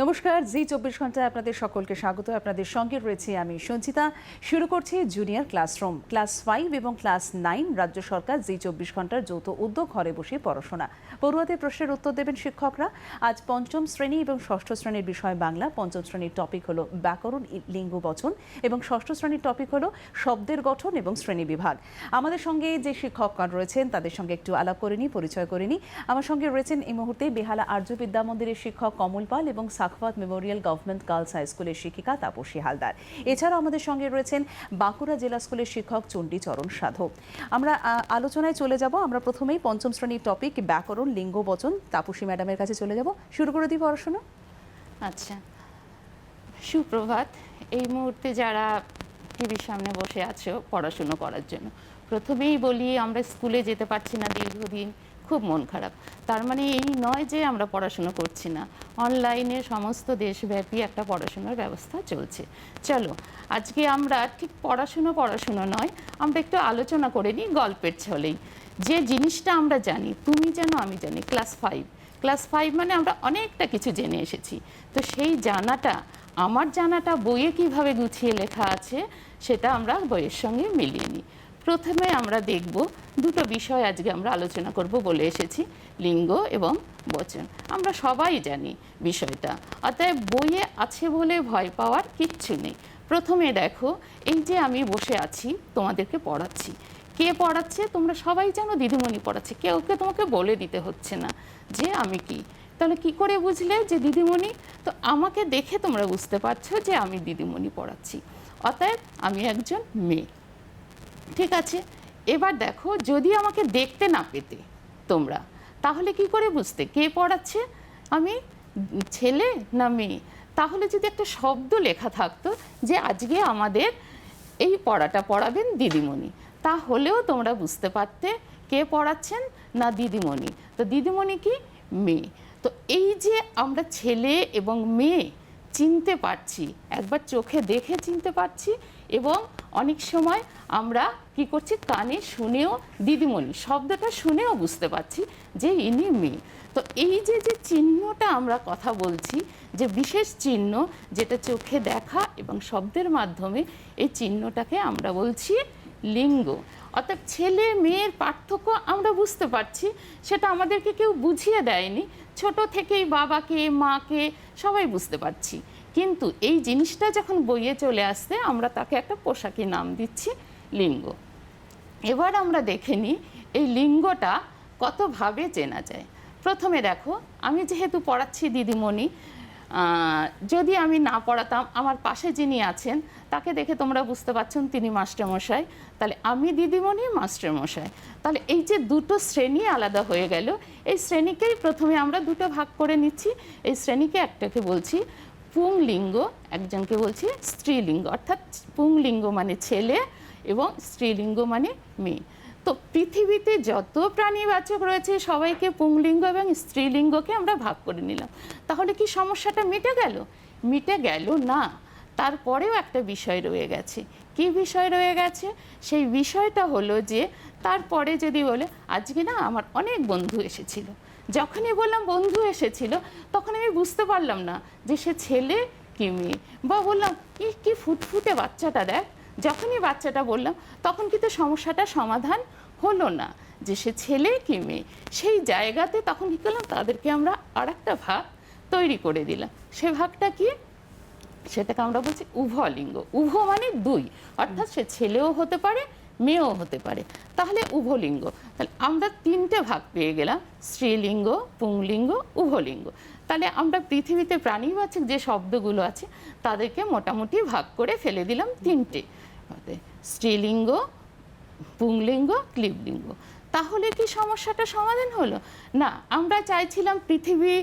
নমস্কার, জি 24 ঘন্টায় আপনাদের সকলকে স্বাগত। আপনাদের সঙ্গে রয়েছে আমি সঞ্চিতা। শুরু করছি জুনিয়র ক্লাসরুম। ক্লাস 5 এবং ক্লাস 9 রাজ্য সরকার জি 24 ঘন্টার যৌথ উদ্যোগ ঘরে বসে পড়াশোনা। পড়ুয়াদের প্রশ্নের উত্তর দেবেন শিক্ষকরা। আজ পঞ্চম শ্রেণী এবং ষষ্ঠ শ্রেণীর বিষয় বাংলা। পঞ্চম শ্রেণীর টপিক হলো ব্যাকরণ, লিঙ্গ, বচন এবং ষষ্ঠ শ্রেণীর টপিক হলো শব্দের গঠন এবং শ্রেণী বিভাগ। আমাদের সঙ্গে যে শিক্ষকগণ রয়েছেন তাদের সঙ্গে একটু আলাপ করে নিই, পরিচয় করে নিই। আমার সঙ্গে রয়েছেন এই মুহূর্তে বেহালা আর্য বিদ্যা মন্দিরের শিক্ষক কমল পাল এবং Sakhawat memorial government girls high স্কুলের শিক্ষিকা তাপসী হালদার। এছাড়াও আমাদের সঙ্গে রয়েছেন বাঁকুড়া জেলা স্কুলের শিক্ষক চণ্ডীচরণ সাধক। আমরা আলোচনায় চলে যাব। আমরা প্রথমেই পঞ্চম শ্রেণীর টপিক ব্যাকরণ, লিঙ্গ, বচন। তাপসী ম্যাডামের কাছে চলে যাব, শুরু করে দিই পড়াশোনা। আচ্ছা, সুপ্রভাত। এই মুহূর্তে যারা টিভির সামনে বসে আছো পড়াশুনো করার জন্য, প্রথমেই বলি আমরা স্কুলে যেতে পারছি না দীর্ঘদিন, খুব মন খারাপ। তার মানে এই নয় যে আমরা পড়াশুনো করছি না, অনলাইনে সমস্ত দেশব্যাপী একটা পড়াশোনার ব্যবস্থা চলছে। চলো আজকে আমরা ঠিক পড়াশুনো নয়, আমরা একটু আলোচনা করে নিই গল্পের ছলেই। যে জিনিসটা আমরা জানি, তুমি জানো আমি জানি, ক্লাস 5 মানে আমরা অনেকটা কিছু জেনে এসেছি। তো সেই জানাটা, আমার জানাটা বইয়ে কিভাবে গুছিয়ে লেখা আছে সেটা আমরা বইয়ের সঙ্গে মিলিয়ে নিই। প্রথমে আমরা দেখব দুটো বিষয় আজকে আমরা আলোচনা করব বলে এসেছি, লিঙ্গ এবং বচন। আমরা সবাই জানি বিষয়টা, অতএব বইয়ে আছে বলে ভয় পাওয়ার কিচ্ছু নেই। প্রথমে দেখো, এই যে আমি বসে আছি তোমাদেরকে পড়াচ্ছি, কে পড়াচ্ছে তোমরা সবাই জানো, দিদিমণি পড়াচ্ছে। কেউকে তোমাকে বলে দিতে হচ্ছে না যে আমি কি। তাহলে কি করে বুঝলে যে দিদিমণি? তো আমাকে দেখে তোমরা বুঝতে পারছো যে আমি দিদিমণি পড়াচ্ছি, অতএব আমি একজন মেয়ে। ঠিক আছে, এবার দেখো, যদি আমাকে দেখতে না পেতে তোমরা, তাহলে কি করে বুঝতে কে পড়াচ্ছে, আমি ছেলে না মেয়ে? তাহলে যদি একটা শব্দ লেখা থাকতো যে আজকে আমাদের এই পড়াটা পড়াবেন দিদিমণি, তাহলেও তোমরা বুঝতে পারতে কে পড়াচ্ছেন না দিদিমণি। তো দিদিমণি কি? মেয়ে। তো এই যে আমরা ছেলে এবং মেয়ে চিনতে পারছি, একবার চোখে দেখে চিনতে পারছি, এবং অনেক সময় আমরা কি করছি, কানে শুনেও দিদিমণি শব্দটা শুনেও বুঝতে পারছি যে ইনি মেয়ে। তো এই যে যে চিহ্নটা আমরা কথা বলছি, যে বিশেষ চিহ্ন যেটা চোখে দেখা এবং শব্দের মাধ্যমে, এই চিহ্নটাকে আমরা বলছি লিঙ্গ। অর্থাৎ ছেলে মেয়ের পার্থক্য আমরা বুঝতে পারছি, সেটা আমাদেরকে কেউ বুঝিয়ে দেয়নি। ছোট থেকেই বাবাকে, মাকে সবাই বুঝতে পারছি, কিন্তু এই জিনিসটা যখন বইয়ে চলে আসছে আমরা তাকে একটা পোশাকি নাম দিচ্ছি লিঙ্গ। এবার আমরা দেখে নিই এই লিঙ্গটা কতভাবে চেনা যায়। প্রথমে দেখো, আমি যেহেতু পড়াচ্ছি দিদিমণি, যদি আমি না পড়াতাম, আমার পাশে যিনি আছেন তাকে দেখে তোমরা বুঝতে পারছেন তিনি মাস্টারমশাই, তাহলে আমি দিদিমণি, মাস্টারমশাই। তাহলে এই যে দুটো শ্রেণী আলাদা হয়ে গেল, এই শ্রেণীকেই প্রথমে আমরা দুটো ভাগ করে নিচ্ছি। এই শ্রেণীকে একটাকে বলছি পুংলিঙ্গ, একজনকে বলছি স্ত্রীলিঙ্গ। অর্থাৎ পুংলিঙ্গ মানে ছেলে এবং স্ত্রীলিঙ্গ মানে মেয়ে। তো পৃথিবীতে যত প্রাণীবাচক রয়েছে সবাইকে পুংলিঙ্গ এবং স্ত্রীলিঙ্গকে আমরা ভাগ করে নিলাম। তাহলে কি সমস্যাটা মিটে গেল? মিটে গেল না, তারপরেও একটা বিষয় রয়ে গেছে। কি বিষয় রয়ে গেছে? সেই বিষয়টা হলো যে তারপরে যদি বলে আজকে না আমার অনেক বন্ধু এসেছিল, যখনই বললাম বন্ধু এসেছিল তখন আমি বুঝতে পারলাম না যে সে ছেলে কি মেয়ে, বা বললাম কি ফুটফুটে বাচ্চাটা দেখ, যখনই বাচ্চাটা বললাম তখন কিন্তু সমস্যাটা সমাধান হলো না যে সে ছেলে কি মেয়ে। সেই জায়গাতে তখন কী করলাম, তাদেরকে আমরা আর একটা ভাগ তৈরি করে দিলাম। সে ভাগটা কি? সেটাকে আমরা বলছি উভলিঙ্গ। উভ মানে দুই, অর্থাৎ সে ছেলেও হতে পারে মেয়েও হতে পারে, তাহলে উভলিঙ্গ। তাহলে আমরা তিনটে ভাগ পেয়ে গেলাম, স্ত্রীলিঙ্গ, পুংলিঙ্গ, উভলিঙ্গ। তাহলে আমরা পৃথিবীতে প্রাণীবাচক যে শব্দগুলো আছে তাদেরকে মোটামুটি ভাগ করে ফেলে দিলাম তিনটে, স্ত্রীলিঙ্গ, পুংলিঙ্গ, ক্লীবলিঙ্গ। তাহলে কি সমস্যাটা সমাধান হলো? না, আমরা চাইছিলাম পৃথিবী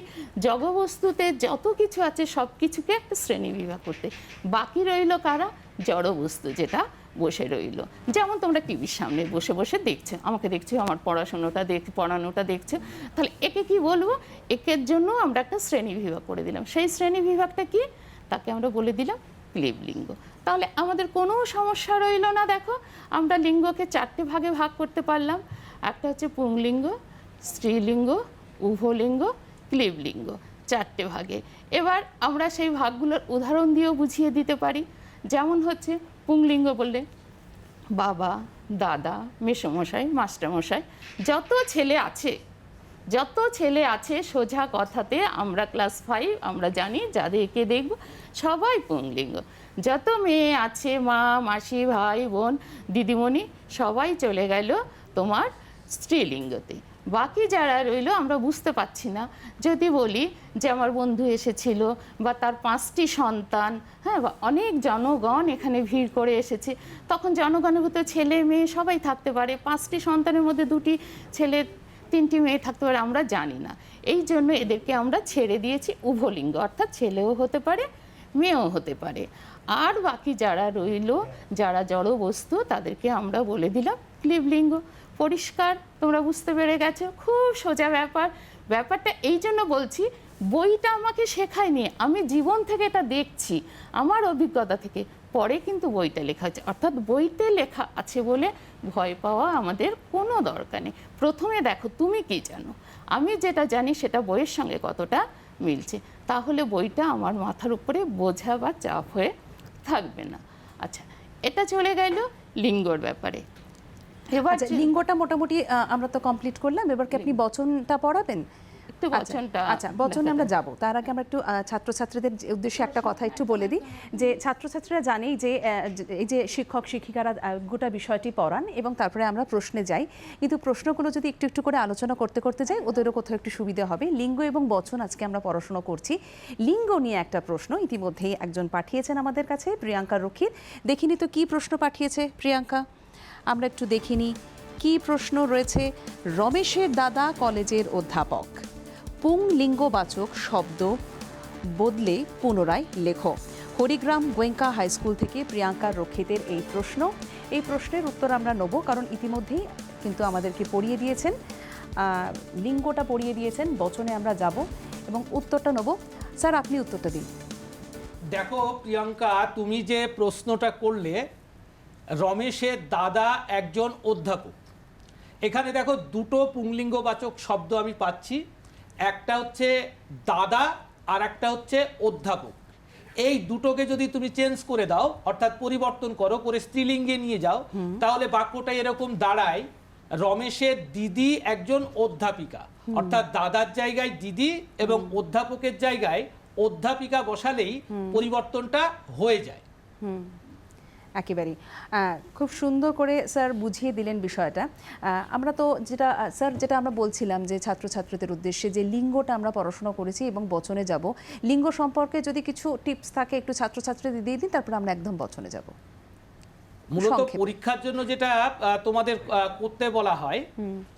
জড়বস্তুতে যত কিছু আছে সব কিছুকে একটা শ্রেণী বিভাগ করতে। বাকি রইল কারা? জড়বস্তু, যেটা বসে রইল। যেমন তোমরা টিভির সামনে বসে বসে দেখছো, আমাকে দেখছো, আমার পড়ানোটা দেখছো, তাহলে একে কি বলবো? একের জন্য আমরা একটা শ্রেণী বিভাগ করে দিলাম। সেই শ্রেণী বিভাগটা কি? তাকে আমরা বলে দিলাম ক্লীবলিঙ্গ। তাহলে আমাদের কোনো সমস্যা রইল না। দেখো, আমরা লিঙ্গকে চারটে ভাগে ভাগ করতে পারলাম। একটা হচ্ছে পুংলিঙ্গ, স্ত্রীলিঙ্গ, উভলিঙ্গ, ক্লীবলিঙ্গ। 4টে ভাগে। এবার আমরা সেই ভাগগুলোর উদাহরণ দিয়েও বুঝিয়ে দিতে পারি। যেমন হচ্ছে পুংলিঙ্গ বললে বাবা, দাদা, মেসোমশাই, মাস্টারমশাই, যত ছেলে আছে সোজা কথাতে আমরা ক্লাস 5 আমরা জানি, যাদেরকে দেখব সবাই পুংলিঙ্গ। যত মেয়ে আছে মা, মাসি, ভাই, বোন, দিদিমণি সবাই চলে গেল তোমার স্ত্রীলিঙ্গতে। বাকি যারা রইল আমরা বুঝতে পারছি না। যদি বলি যে আমার বন্ধু এসেছিল বা তার 5টি সন্তান, হ্যাঁ, বা অনেক জনগণ এখানে ভিড় করে এসেছে, তখন জনগণের ভিতরে ছেলে মেয়ে সবাই থাকতে পারে। 5টি সন্তানের মধ্যে 2টি ছেলে 3টি মেয়ে থাকতে পারে, আমরা জানি না। এই জন্য এদেরকে আমরা ছেড়ে দিয়েছি উভলিঙ্গ, অর্থাৎ ছেলেও হতে পারে মেয়েও হতে পারে। আর বাকি যারা রইল, যারা জড় বস্তু, তাদেরকে আমরা বলে দিলাম ক্লীবলিঙ্গ। পরিষ্কার, তোমরা বুঝতে পেরে গেছো, খুব সোজা ব্যাপারটা এই জন্য বলছি, বইটা আমাকে শেখায়নি, আমি জীবন থেকে এটা দেখছি, আমার অভিজ্ঞতা থেকে। পরে কিন্তু বইটা লেখা হয়েছে, অর্থাৎ বইতে লেখা আছে বলে ভয় পাওয়া আমাদের কোনো দরকার নেই। প্রথমে দেখো তুমি কি জানো, আমি যেটা জানি সেটা বইয়ের সঙ্গে কতটা মিলছে, তাহলে বইটা আমার মাথার উপরে বোঝা বা চাপ হয়ে থাকবে না। আচ্ছা, এটা চলে গেল লিঙ্গর ব্যাপারে। এবার লিঙ্গটা মোটামুটি আমরা তো কমপ্লিট করলাম, এবার কি আপনি বচনটা পড়াবেন? একটু বচনটা। আচ্ছা, বচনে আমরা যাব, তার আগে আমরা একটু ছাত্রছাত্রীদের উদ্দেশ্যে একটা কথা একটু বলে দিই, যে ছাত্রছাত্রীরা জানেই যে এই যে শিক্ষক শিক্ষিকারা গোটা বিষয়টি পড়ান এবং তারপরে আমরা প্রশ্নে যাই, কিন্তু প্রশ্নগুলো যদি একটু একটু করে আলোচনা করতে করতে যাই ওদেরও কোথাও একটু সুবিধা হবে। লিঙ্গ এবং বচন আজকে আমরা পড়াশোনা করছি। লিঙ্গ নিয়ে একটা প্রশ্ন ইতিমধ্যেই একজন পাঠিয়েছেন আমাদের কাছে, প্রিয়াঙ্কা রক্ষিত। দেখিনি তো কি প্রশ্ন পাঠিয়েছে প্রিয়াঙ্কা, আমরা একটু দেখিনি কি প্রশ্ন রয়েছে। রমেশের দাদা কলেজের অধ্যাপক, পুংলিঙ্গবাচক শব্দ বদলে পুনরায় লেখো। হরিগ্রাম গোয়েঙ্কা হাই স্কুল থেকে প্রিয়াঙ্কা রক্ষিতের এই প্রশ্ন। এই প্রশ্নের উত্তর আমরা নেব, কারণ ইতিমধ্যেই কিন্তু আমাদেরকে পড়িয়ে দিয়েছেন, লিঙ্গটা পড়িয়ে দিয়েছেন, বচনে আমরা যাব এবং উত্তরটা নেব। স্যার, আপনি উত্তরটা দিন। দেখো প্রিয়াঙ্কা, তুমি যে প্রশ্নটা করলে, রমেশের দাদা একজন অধ্যাপক, এখানে দেখো দুটো পুংলিঙ্গবাচক শব্দ আমি পাচ্ছি, একটা হচ্ছে দাদা আর একটা হচ্ছে অধ্যাপক। এই দুটোকে যদি তুমি চেঞ্জ করে দাও, অর্থাৎ পরিবর্তন করো, করে স্ত্রীলিঙ্গে নিয়ে যাও, তাহলে বাক্যটা এরকম দাঁড়ায়, রমেশের দিদি একজন অধ্যাপিকা, অর্থাৎ দাদার জায়গায় দিদি এবং অধ্যাপকের জায়গায় অধ্যাপিকা বসালেই পরিবর্তনটা হয়ে যায়। একেবারেই খুব সুন্দর করে স্যার বুঝিয়ে দিলেন বিষয়টা। আমরা তো যেটা আমরা বলছিলাম যে ছাত্রছাত্রীদের উদ্দেশ্যে যে লিঙ্গটা আমরা পড়াশোনা করেছি এবং বচনে যাব, লিঙ্গ সম্পর্কে যদি কিছু টিপস থাকে একটু ছাত্রছাত্রীদের দিয়ে দিন, তারপর আমরা একদম বচনে যাব। মূলত পরীক্ষার জন্য যেটা তোমাদের করতে বলা হয়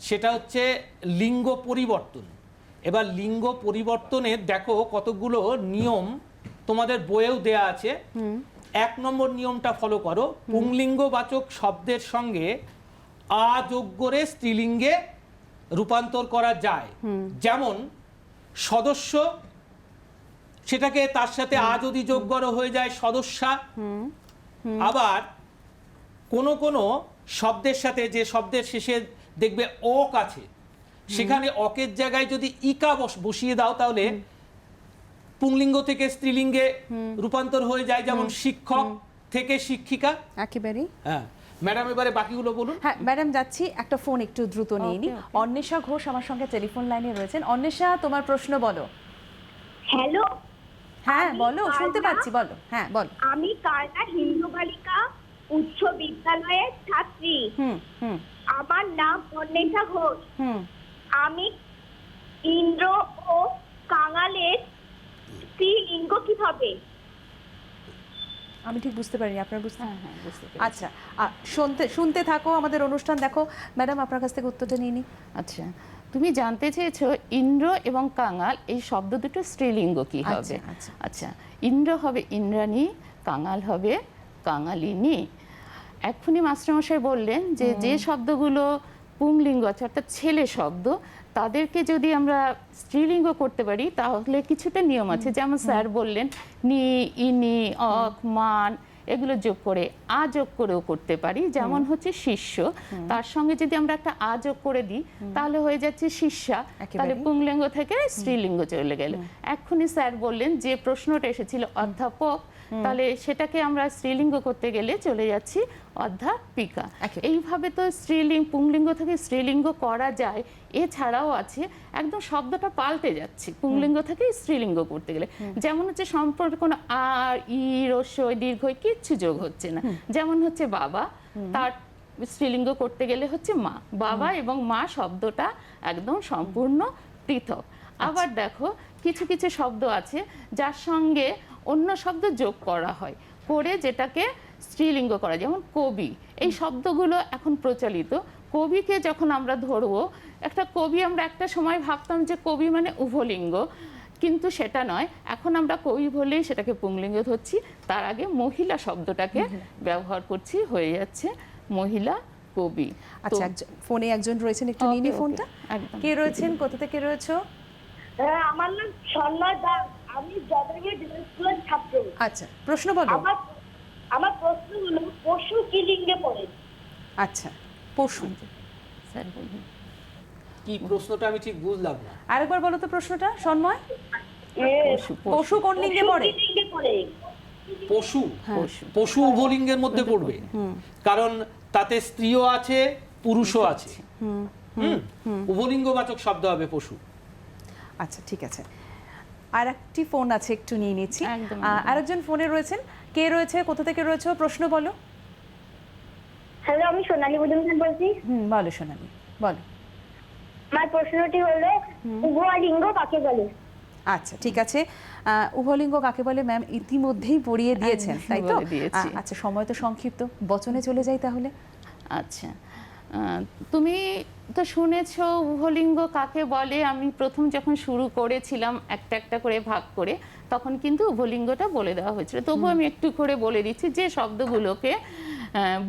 সেটা হচ্ছে লিঙ্গ পরিবর্তন। এবার লিঙ্গ পরিবর্তনের দেখো কতগুলো নিয়ম তোমাদের বইয়েও দেয়া আছে। 1 নম্বর নিয়মটা ফলো করো, পুংলিঙ্গবাচক শব্দের সঙ্গে আ যোগ করে স্ত্রীলিঙ্গে রূপান্তর করা যায়। যেমন সদস্য, সেটাকে তার সাথে আ যদি যোগ করো হয়ে যায় সদস্যা। আবার কোন কোন শব্দের সাথে, যে শব্দের শেষে দেখবে অক আছে, সেখানে অকের জায়গায় যদি ইকা বসিয়ে দাও তাহলে পুংলিঙ্গ থেকে স্ত্রীলিঙ্গে রূপান্তর হয়ে যায়। যেমন শিক্ষক থেকে শিক্ষিকা। একেবারেই। হ্যাঁ ম্যাডাম, এবারে বাকিগুলো বলুন। হ্যাঁ ম্যাডাম, যাচ্ছি, একটা ফোন একটু দ্রুত নিয়ে নিই। অন্বেষা ঘোষ আমার সঙ্গে টেলিফোন লাইনে রয়েছেন। অন্বেষা, তোমার প্রশ্ন বলো। হ্যালো। হ্যাঁ বলো, শুনতে পাচ্ছি, বলো। হ্যাঁ বলো। আমি কালনা হিন্দু বালিকা উচ্চ বিদ্যালয়ের ছাত্রী। আমার নাম অন্বেষা ঘোষ। আমি ইন্দ্র ও কাঙালের স্ত্রীলিঙ্গ কি হবে? আমি ঠিক বুঝতে পারিনি, আপনার বুঝতে? হ্যাঁ, বুঝতে পেরেছি। আচ্ছা, শুনতে থাকো আমাদের অনুষ্ঠান। দেখো ম্যাডাম, আপনার কাছ থেকে উত্তরটা নিয়ে নিই। আচ্ছা, তুমি জানতে চেয়েছো ইন্দ্র এবং কাঙাল এই শব্দ দুটো স্ত্রীলিঙ্গ কি হবে। আচ্ছা, ইন্দ্র হবে ইন্দ্রাণী, কাঙাল হবে কাঙালিনী। এক্ষুনি মাস্টারমশাই বললেন যে যে শব্দগুলো পুংলিঙ্গ আছে, অর্থাৎ ছেলে শব্দ, তাদেরকে যদি আমরা স্ত্রীলিঙ্গ করতে পারি তাহলে কিছুটা নিয়ম আছে। যেমন স্যার বললেন নি, ইনি, অক, মান, এগুলো যোগ করে আ যোগ করেও করতে পারি, যেমন হচ্ছে শিষ্য, তার সঙ্গে যদি আমরা একটা আ যোগ করে দিই তাহলে হয়ে যাচ্ছে শিষ্যা, তাহলে পুংলিঙ্গ থেকে স্ত্রীলিঙ্গ চলে গেল। এক্ষুনি স্যার বললেন যে প্রশ্নটা এসেছিল অধ্যাপক, তাহলে সেটাকে আমরা স্ত্রীলিঙ্গ করতে গেলে চলে যাচ্ছি অধ্যাপিকা। এইভাবে তো পুংলিঙ্গ থেকে স্ত্রীলিঙ্গ করা যায়। এছাড়াও আছে একদম শব্দটা পাল্টে যাচ্ছে পুংলিঙ্গ থেকে স্ত্রীলিঙ্গ করতে গেলে, যেমন হচ্ছে সম্পর্কে কোনো আর ই রস্যই দীর্ঘই কিচ্ছু যোগ হচ্ছে না। যেমন হচ্ছে বাবা, তার স্ত্রীলিঙ্গ করতে গেলে হচ্ছে মা, বাবা এবং মা শব্দটা একদম সম্পূর্ণ পৃথক। আবার দেখো কিছু কিছু শব্দ আছে যার সঙ্গে অন্য শব্দ যোগ করা হয়, করে যেটাকে স্ত্রীলিঙ্গ করা, যেমন কবি। এই শব্দগুলো এখন প্রচলিত। কবিকে যখন আমরা ধরবো, একটা কবি আমরা একটা সময় ভাবতাম যে কবি মানে উভলিঙ্গ, কিন্তু সেটা নয়। এখন আমরা কবি বলেই সেটাকে পুংলিঙ্গ ধরছি, তার আগে মহিলা শব্দটাকে ব্যবহার করছি, হয়ে যাচ্ছে মহিলা কবি। আচ্ছা, ফোনে একজন রয়েছেন, একটু নিন ফোনটা। কে রয়েছেন, কোথা থেকে রয়েছো? আমার নাম সন্ময় দাস, আমি জয়দেবপুর ডিগ্রি স্কুলের ছাত্র। আচ্ছা, প্রশ্ন বলো। আমার প্রশ্ন হলো পশু কি লিঙ্গে পড়ে? আচ্ছা, পশু। স্যার বলুন কি প্রশ্নটা আমি ঠিক বুঝলাম না, আরেকবার বলো তো প্রশ্নটা সন্ময়। পশু কোন লিঙ্গে পড়ে? পশু পশু উভলিঙ্গের মধ্যে পড়বে, কারণ তাতে স্ত্রীও আছে পুরুষও আছে। উভলিঙ্গবাচক শব্দ হবে পশু। আচ্ছা, ঠিক আছে। আর একটি ফোন আছে, একটু নিয়ে নিচ্ছি। একদম। আরেকজন ফোনে রয়েছেন, কে রয়েছে, কোথা থেকে রয়েছে, প্রশ্ন বলো। হ্যালো, আমি সোনালী মজুমদার বলছি। বলো সোনালী, বলো। আমার প্রশ্নটি হলো উভলিঙ্গ কাকে বলে? আচ্ছা, ঠিক আছে। উভলিঙ্গ কাকে বলে ম্যাম ইতিমধ্যেই পড়িয়ে দিয়েছেন, তাই তো? আচ্ছা, সময় তো সংক্ষিপ্ত, বচনে চলে যাই তাহলে। আচ্ছা, তুমি তো শুনেছ উভলিঙ্গ কাকে বলে। আমি প্রথম যখন শুরু করেছিলাম একটা একটা করে ভাগ করে, তখন কিন্তু উভলিঙ্গটা বলে দেওয়া হয়েছিল। তবু আমি একটু করে বলে দিচ্ছি যে শব্দগুলোকে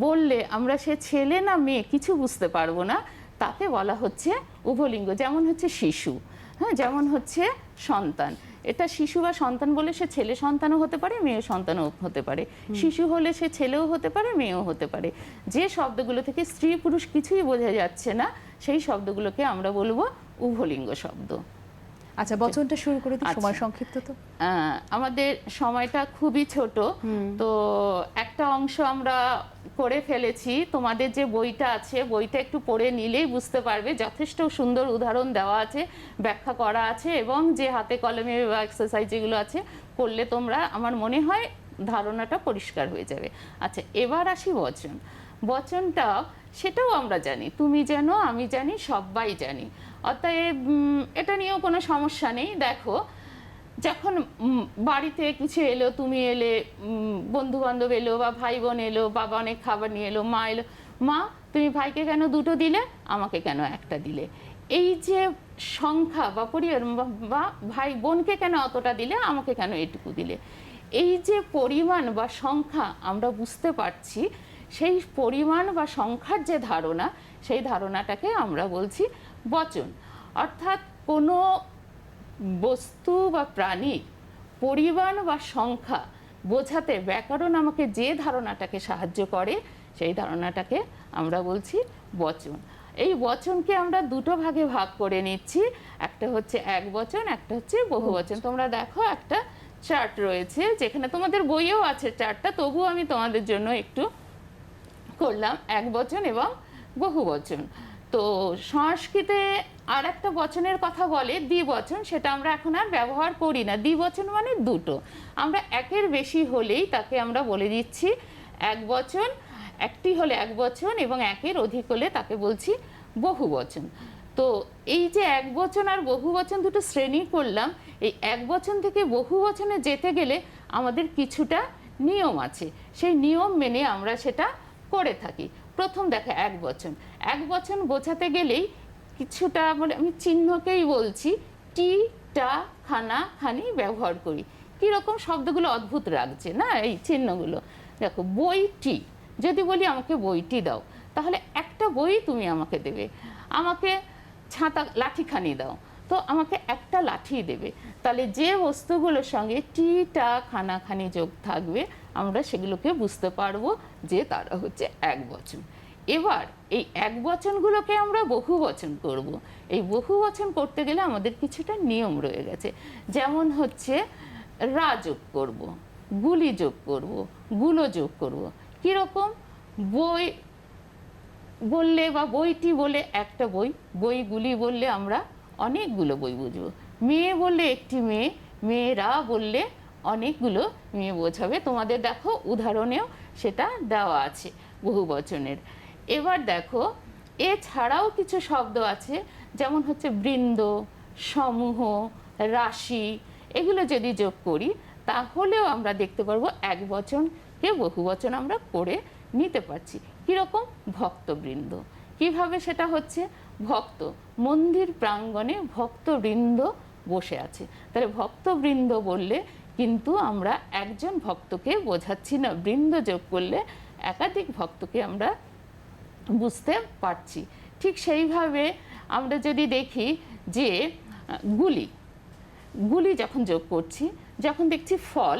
বললে আমরা সে ছেলে না মেয়ে কিছু বুঝতে পারবো না, তাকে বলা হচ্ছে উভলিঙ্গ। যেমন হচ্ছে শিশু, হ্যাঁ, যেমন হচ্ছে সন্তান। এটা শিশু বা সন্তান বলে সে ছেলে সন্তানও হতে পারে, মেয়ে সন্তানও হতে পারে। শিশু হলে সে ছেলেও হতে পারে, মেয়েও হতে পারে। যে শব্দগুলো থেকে স্ত্রী পুরুষ কিছুই বোঝা যাচ্ছে না, সেই শব্দগুলোকে আমরা বলবো উভলিঙ্গ শব্দ। আচ্ছা, বচনটা শুরু করে দিই, সময় সংক্ষিপ্ত তো। আমাদের সময়টা খুবই ছোট, তো একটা অংশ আমরা করে ফেলেছি। তোমাদের যে বইটা আছে, বইটা একটু পড়ে নিলেই বুঝতে পারবে, যথেষ্ট সুন্দর উদাহরণ দেওয়া আছে, ব্যাখ্যা করা আছে, এবং যে হাতে কলমে বা এক্সারসাইজ যেগুলো আছে করলে তোমরা, আমার মনে হয় ধারণাটা পরিষ্কার হয়ে যাবে। আচ্ছা, এবার আসি বচন। বচনটা সেটাও আমরা জানি, তুমি জানো, আমি জানি, সবাই জানি। অতএব এটা নিয়েও কোনো সমস্যা নেই। দেখো, যখন বাড়িতে কিছু এলো, তুমি এলে, বন্ধু বান্ধব এলো, বা ভাই বোন এলো, বাবা অনেক খাবার নিয়ে এলো, মা এলো, মা তুমি ভাইকে কেন দুটো দিলে, আমাকে কেন একটা দিলে? এই যে সংখ্যা বা পরিবার, বা ভাই বোনকে কেন অতটা দিলে, আমাকে কেন এটুকু দিলে, এই যে পরিমাণ বা সংখ্যা আমরা বুঝতে পারছি, সেই পরিমাণ বা সংখ্যার যে ধারণা, সেই ধারণাটাকে আমরা বলছি বচন। অর্থাৎ কোনো বস্তু বা প্রাণীর পরিমাণ বা সংখ্যা বোঝাতে ব্যাকরণ আমাকে যে ধারণাটাকে সাহায্য করে, সেই ধারণাটাকে আমরা বলছি বচন। এই বচনকে আমরা দুটো ভাগে ভাগ করে নিচ্ছি, একটা হচ্ছে এক বচন, একটা হচ্ছে বহু বচন। তোমরা দেখো একটা চার্ট রয়েছে, যেখানে তোমাদের বইয়েও আছে চার্টটা, তবুও আমি তোমাদের জন্য একটু করলাম এক বচন এবং বহু বচন। তো সংস্কৃতে আর একটা বচনের কথা বলে দ্বিবচন, সেটা আমরা এখন আর ব্যবহার করি না। দ্বিবচন মানে দুটো, আমরা একের বেশি হলেই তাকে আমরা বলে দিচ্ছি এক বচন, একটি হলে এক বচন, এবং একের অধিক হলে তাকে বলছি বহু বচন। তো এই যে এক বচন আর বহু বচন দুটো শ্রেণী করলাম, এই এক বচন থেকে বহু বচনে যেতে গেলে আমাদের কিছুটা নিয়ম আছে, সেই নিয়ম মেনে আমরা সেটা করে থাকি। প্রথম দেখো এক বচন, এক বচন বোঝাতে গেলেই কিছুটা, মানে আমি চিহ্নকেই বলছি, টি, টা, খানা, খানি ব্যবহার করি। কীরকম শব্দগুলো অদ্ভুত লাগছে না এই চিহ্নগুলো। দেখো, বইটি, যদি বলি আমাকে বইটি দাও, তাহলে একটা বই তুমি আমাকে দেবে। আমাকে ছাতা লাঠিখানি দাও, তো আমাকে একটা লাঠি দেবে, তাহলে যে বস্তুগুলোর সঙ্গে টি টা খানাখানি যোগ থাকবে আমরা সেগুলোকে বুঝতে পারবো যে তারা হচ্ছে এক বচন। এবার এই এক বচনগুলোকে আমরা বহু বচন করব। এই বহু বচন করতে গেলে আমাদের কিছুটা নিয়ম রয়ে গেছে, যেমন হচ্ছে রা যোগ করব, গুলি যোগ করব, গুলো যোগ করব। কীরকম? বই বললে বা বইটি বলে একটা বই, বইগুলি বললে আমরা অনেকগুলো বই বুঝবো। মেয়ে বললে একটি মেয়ে, মেয়েরা বললে অনেকগুলো মেয়ে বোঝাবে। তোমাদের দেখো উদাহরণেও সেটা দেওয়া আছে বহু বচনের। এবার দেখো এছাড়াও কিছু শব্দ আছে, যেমন হচ্ছে বৃন্দ, সমূহ, রাশি, এগুলো যদি যোগ করি তাহলেও আমরা দেখতে পারবো এক বচনকে বহু বচন আমরা করে নিতে পারছি। কীরকম? ভক্তবৃন্দ। কিভাবে সেটা হচ্ছে? ভক্ত, মন্দির প্রাঙ্গণে ভক্তবৃন্দ বসে আছে, তাহলে ভক্তবৃন্দ বললে কিন্তু আমরা একজন ভক্তকে বোঝাচ্ছি না, বৃন্দ যোগ করলে একাধিক ভক্তকে আমরা বুঝতে পারছি। ঠিক সেইভাবে আমরা যদি দেখি যে গুলি, গুলি যখন যোগ করছি, যখন দেখছি ফল,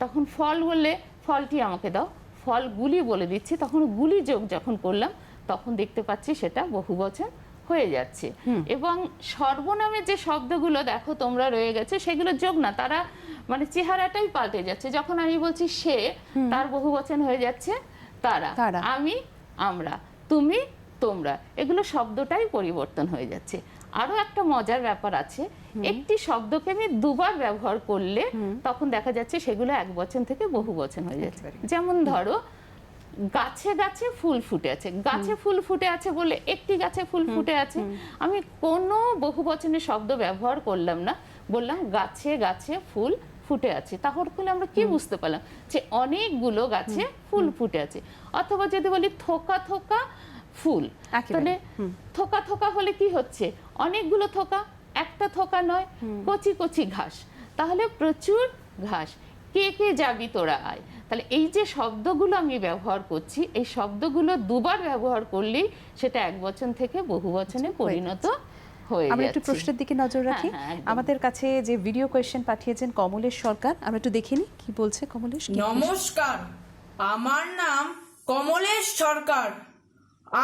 তখন ফল বললে ফলটি আমাকে দাও, ফলগুলি বলে দিচ্ছি, তখন গুলি যোগ যখন করলাম তখন দেখতে পাচ্ছি সেটা বহুবচন হয়ে যাচ্ছে। এবং সর্বনামের যে শব্দগুলো দেখো তোমরা রয়ে গেছে, সেগুলো যোগ না, তারা মানে চেহারাটাই পাল্টে যাচ্ছে। যখন আমি বলছি সে, তার বহুবচন হয়ে যাচ্ছে তারা, আমি, আমরা, তুমি, তোমরা, এগুলো শব্দটাই পরিবর্তন হয়ে যাচ্ছে। আরো একটা মজার ব্যাপার আছে, একটি শব্দকে আমি দুবার ব্যবহার করলে তখন দেখা যাচ্ছে সেগুলো এক বচন থেকে বহু বচন হয়ে যাচ্ছে। যেমন ধরো গাছে গাছে ফুল ফুটে আছে, গাছে ফুল ফুটে আছে বলে একটি গাছে ফুল ফুটে আছে, আমি কোনো বহু বচনের শব্দ ব্যবহার করলাম না, বললাম গাছে গাছে ফুল ফুটে আছে। তাহলে আমরা কি বুঝতে পারলাম? যে অনেকগুলো গাছে ফুল ফুটে আছে। অথবা যদি বলি থোকা থোকা ফুল, তাহলে থোকা থোকা হলে কি হচ্ছে? অনেকগুলো থোকা, একটা থোকা নয়, কচি কচি ঘাস, তাহলে প্রচুর ঘাস। কে কে যাবি তোরা আয়। তাহলে এই যে শব্দগুলো আমি ব্যবহার করছি, এই শব্দগুলো দুবার ব্যবহার করলেই সেটা এক বচন থেকে বহু বচনে পরিণত হয়ে যাচ্ছে। আমরা একটু প্রশ্নের দিকে নজর রাখি। আমাদের কাছে যে ভিডিও কোয়েশ্চেন পাঠিয়েছেন কমলেশ সরকার, আমরা একটু দেখে নিই কি বলছে কমলেশ। নমস্কার, আমার নাম কমলেশ সরকার।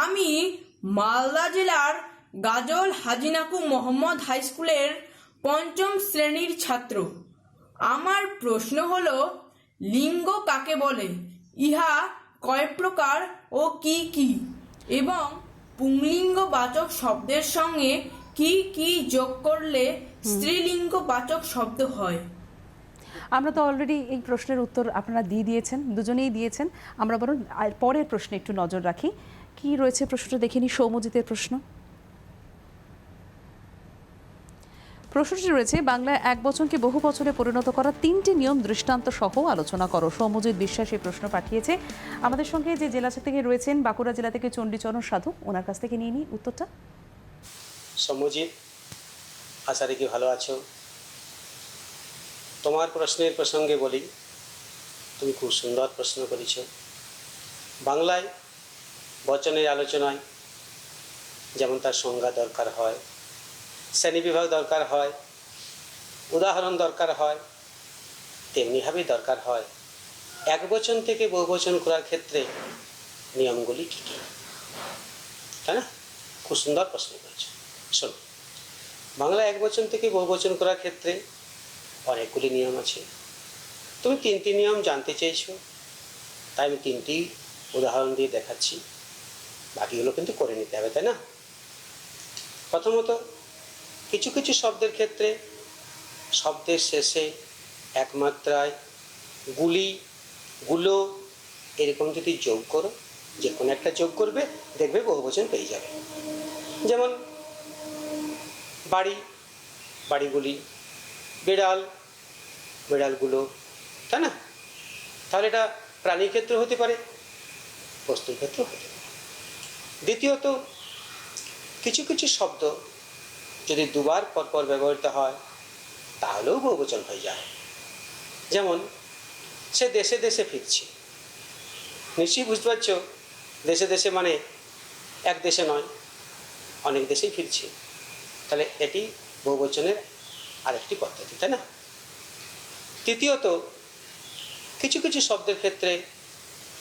আমি মালদা জেলার গাজল হাজিনাকু মোহাম্মদ হাই স্কুলের ৫ম শ্রেণীর ছাত্র। আমার প্রশ্ন হলো, লিঙ্গ কাকে বলে, ইহা কয় প্রকার ও কি কি, এবং পুংলিঙ্গ বাচক শব্দের সঙ্গে কি কি যোগ করলে স্ত্রীলিঙ্গ বাচক শব্দ হয়? আমরা তো অলরেডি এই প্রশ্নের উত্তর আপনারা দিয়ে দিয়েছেন, দুজনেই দিয়েছেন। আমরা বরং পরের প্রশ্নে একটু নজর রাখি। কি রয়েছে প্রশ্নটা দেখে নিই। সৌমজিতের প্রশ্ন, প্রশ্নটি রয়েছে বাংলায় এক বচনকে বহু বচনে পরিণত করা ৩টি নিয়ম দৃষ্টান্ত সহ আলোচনা করো। সৌমজিৎ বিশ্বাস এই প্রশ্ন পাঠিয়েছে। আমাদের সঙ্গে যে জেলা থেকে রয়েছেন, বাঁকুড়া জেলা থেকে চণ্ডীচরণ সাধু, ওনার কাছ থেকে নিয়ে নিই উত্তরটা। সৌমজিৎ, আশা রেখে ভালো আছো। তোমার প্রশ্নের প্রসঙ্গে বলি, তুমি খুব সুন্দর প্রশ্ন করেছ। বাংলায় বচনের আলোচনায় যেমন তার সংজ্ঞা দরকার হয়, শ্রেণীবিভাগ দরকার হয়, উদাহরণ দরকার হয়, তেমনিভাবেই দরকার হয় এক বচন থেকে বহু বচন করার ক্ষেত্রে নিয়মগুলি কী কী, তাই না? খুব সুন্দর প্রশ্ন করেছ। শোনো, বাংলা এক বচন থেকে বহু বচন করার ক্ষেত্রে অনেকগুলি নিয়ম আছে। তুমি 3টি নিয়ম জানতে চেয়েছো, তাই আমি 3টি উদাহরণ দিয়ে দেখাচ্ছি, বাকিগুলো কিন্তু করে নিতে হবে, তাই না? প্রথমত, কিছু কিছু শব্দের ক্ষেত্রে শব্দের শেষে একমাত্রায় গুলি, গুলো এরকম যদি যোগ করো, যে কোনো একটা যোগ করবে, দেখবে বহুবচন পেয়ে যাবে। যেমন বাড়ি, বাড়িগুলি, বিড়াল, বিড়ালগুলো, তাই না? তাহলে এটা প্রাণীর ক্ষেত্রে হতে পারে, বস্তুর ক্ষেত্রেও হতে পারে। দ্বিতীয়ত, কিছু কিছু শব্দ যদি দুবার পরপর ব্যবহৃত হয় তাহলেও বহুবচন হয়ে যায়। যেমন সে দেশে দেশে ফিরছে, নিশ্চয়ই বুঝতে পারছো, দেশে দেশে মানে এক দেশে নয়, অনেক দেশেই ফিরছে, তাহলে এটি বহুবচনের আরেকটি পদ্ধতি, তাই না? তৃতীয়ত, কিছু কিছু শব্দের ক্ষেত্রে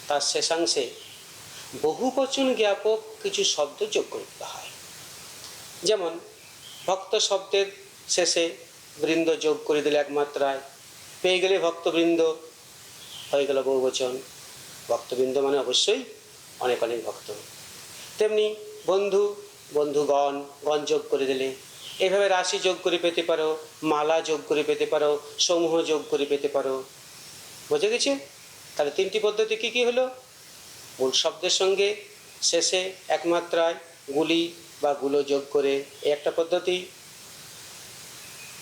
তার শেষাংশে বহুবচন জ্ঞাপক কিছু শব্দ যোগ করতে হয়। যেমন ভক্ত শব্দের শেষে বৃন্দ যোগ করে দিলে একমাত্রায়, পেয়ে গেলে ভক্তবৃন্দ, হয়ে গেল বহুবচন। ভক্তবৃন্দ মানে অবশ্যই অনেক অনেক ভক্ত। তেমনি বন্ধু, বন্ধুগণ, গণ যোগ করে দিলে, এইভাবে রাশি যোগ করে পেতে পারো, মালা যোগ করে পেতে পারো, সমূহ যোগ করে পেতে পারো। বুঝে গেছে? তাহলে তিনটি পদ্ধতি কি কি হলো? মূল শব্দের সঙ্গে শেষে একমাত্রায় গুলি বা গুলো যোগ করে এই একটা পদ্ধতি।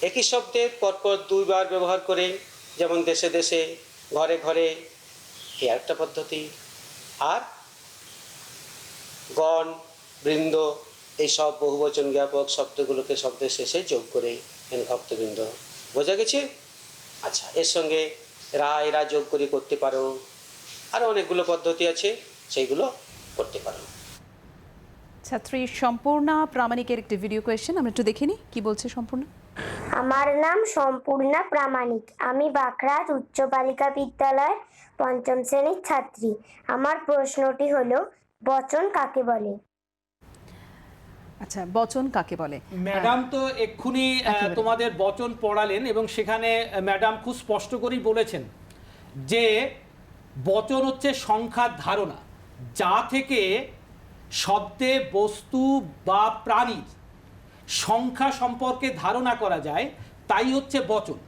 একই শব্দের পরপর দুইবার ব্যবহার করে, যেমন দেশে দেশে, ঘরে ঘরে, এই একটা পদ্ধতি। আর গণ, বৃন্দ, এই সব বহুবচন জ্ঞাপক শব্দগুলোকে শব্দের শেষে যোগ করে ভক্তবৃন্দ। বোঝা গেছে? আচ্ছা, এর সঙ্গে রা এরা যোগ করে করতে পারো। আরও অনেকগুলো পদ্ধতি আছে, সেইগুলো করতে পারো। ছাত্রী সম্পূর্ণা প্রামাণিকের একটি ভিডিও কোয়েশ্চেন আমরা একটু দেখে নিই কি বলছে সম্পূর্ণা। আমার নাম সম্পূর্ণা প্রামাণিক। আমি বাঁকড়াট উচ্চ বালিকা বিদ্যালয়ের ৫ম শ্রেণীর ছাত্রী। আমার প্রশ্নটি হলো, বচন কাকে বলে? আচ্ছা, বচন কাকে বলে? ম্যাডাম তো এক্ষুনি তোমাদের বচন পড়ালেন এবং সেখানে ম্যাডাম খুব স্পষ্ট করেই বলেছেন যে বচন হচ্ছে সংখ্যার ধারণা, যা থেকে শব্দে বস্তু বা প্রাণীর সংখ্যা সম্পর্কে ধারণা করা যায়, তাই হচ্ছে বচন।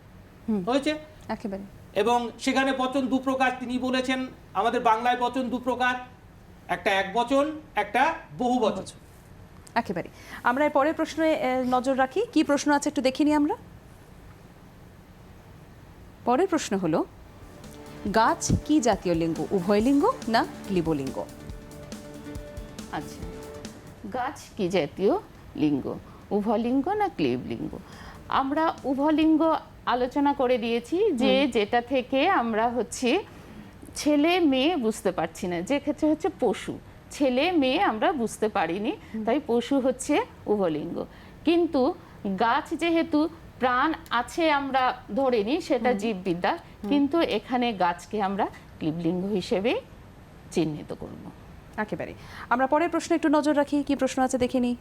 হয়েছে? একেবারে। এবং সেখানে বচন দু প্রকার তিনি বলেছেন। আমাদের বাংলায় বচন দু প্রকার, একটা একবচন, একটা বহুবচন। একেবারে। আমরা এর পরের প্রশ্নে নজর রাখি। কি প্রশ্ন আছে একটু দেখে নিই আমরা। পরের প্রশ্ন হলো, গাছ কি জাতীয় লিঙ্গ? উভয় লিঙ্গ না ক্লিবলিঙ্গ? আচ্ছা, গাছ কি জাতীয় লিঙ্গ? উভলিঙ্গ না ক্লীবলিঙ্গ? আমরা উভলিঙ্গ আলোচনা করে দিয়েছি, যে যেটা থেকে আমরা হচ্ছে ছেলে মেয়ে বুঝতে পারছি না, যে ক্ষেত্রে হচ্ছে পশু, ছেলে মেয়ে আমরা বুঝতে পারিনি, তাই পশু হচ্ছে উভলিঙ্গ। কিন্তু গাছ যেহেতু প্রাণ আছে আমরা ধরে নিই, সেটা জীববিদ্যা, কিন্তু এখানে গাছকে আমরা ক্লীবলিঙ্গ হিসেবে চিহ্নিত করব। একেবারে। আমরা পরের প্রশ্নে একটু নজর রাখি। কি প্রশ্ন আছে দেখে নিই।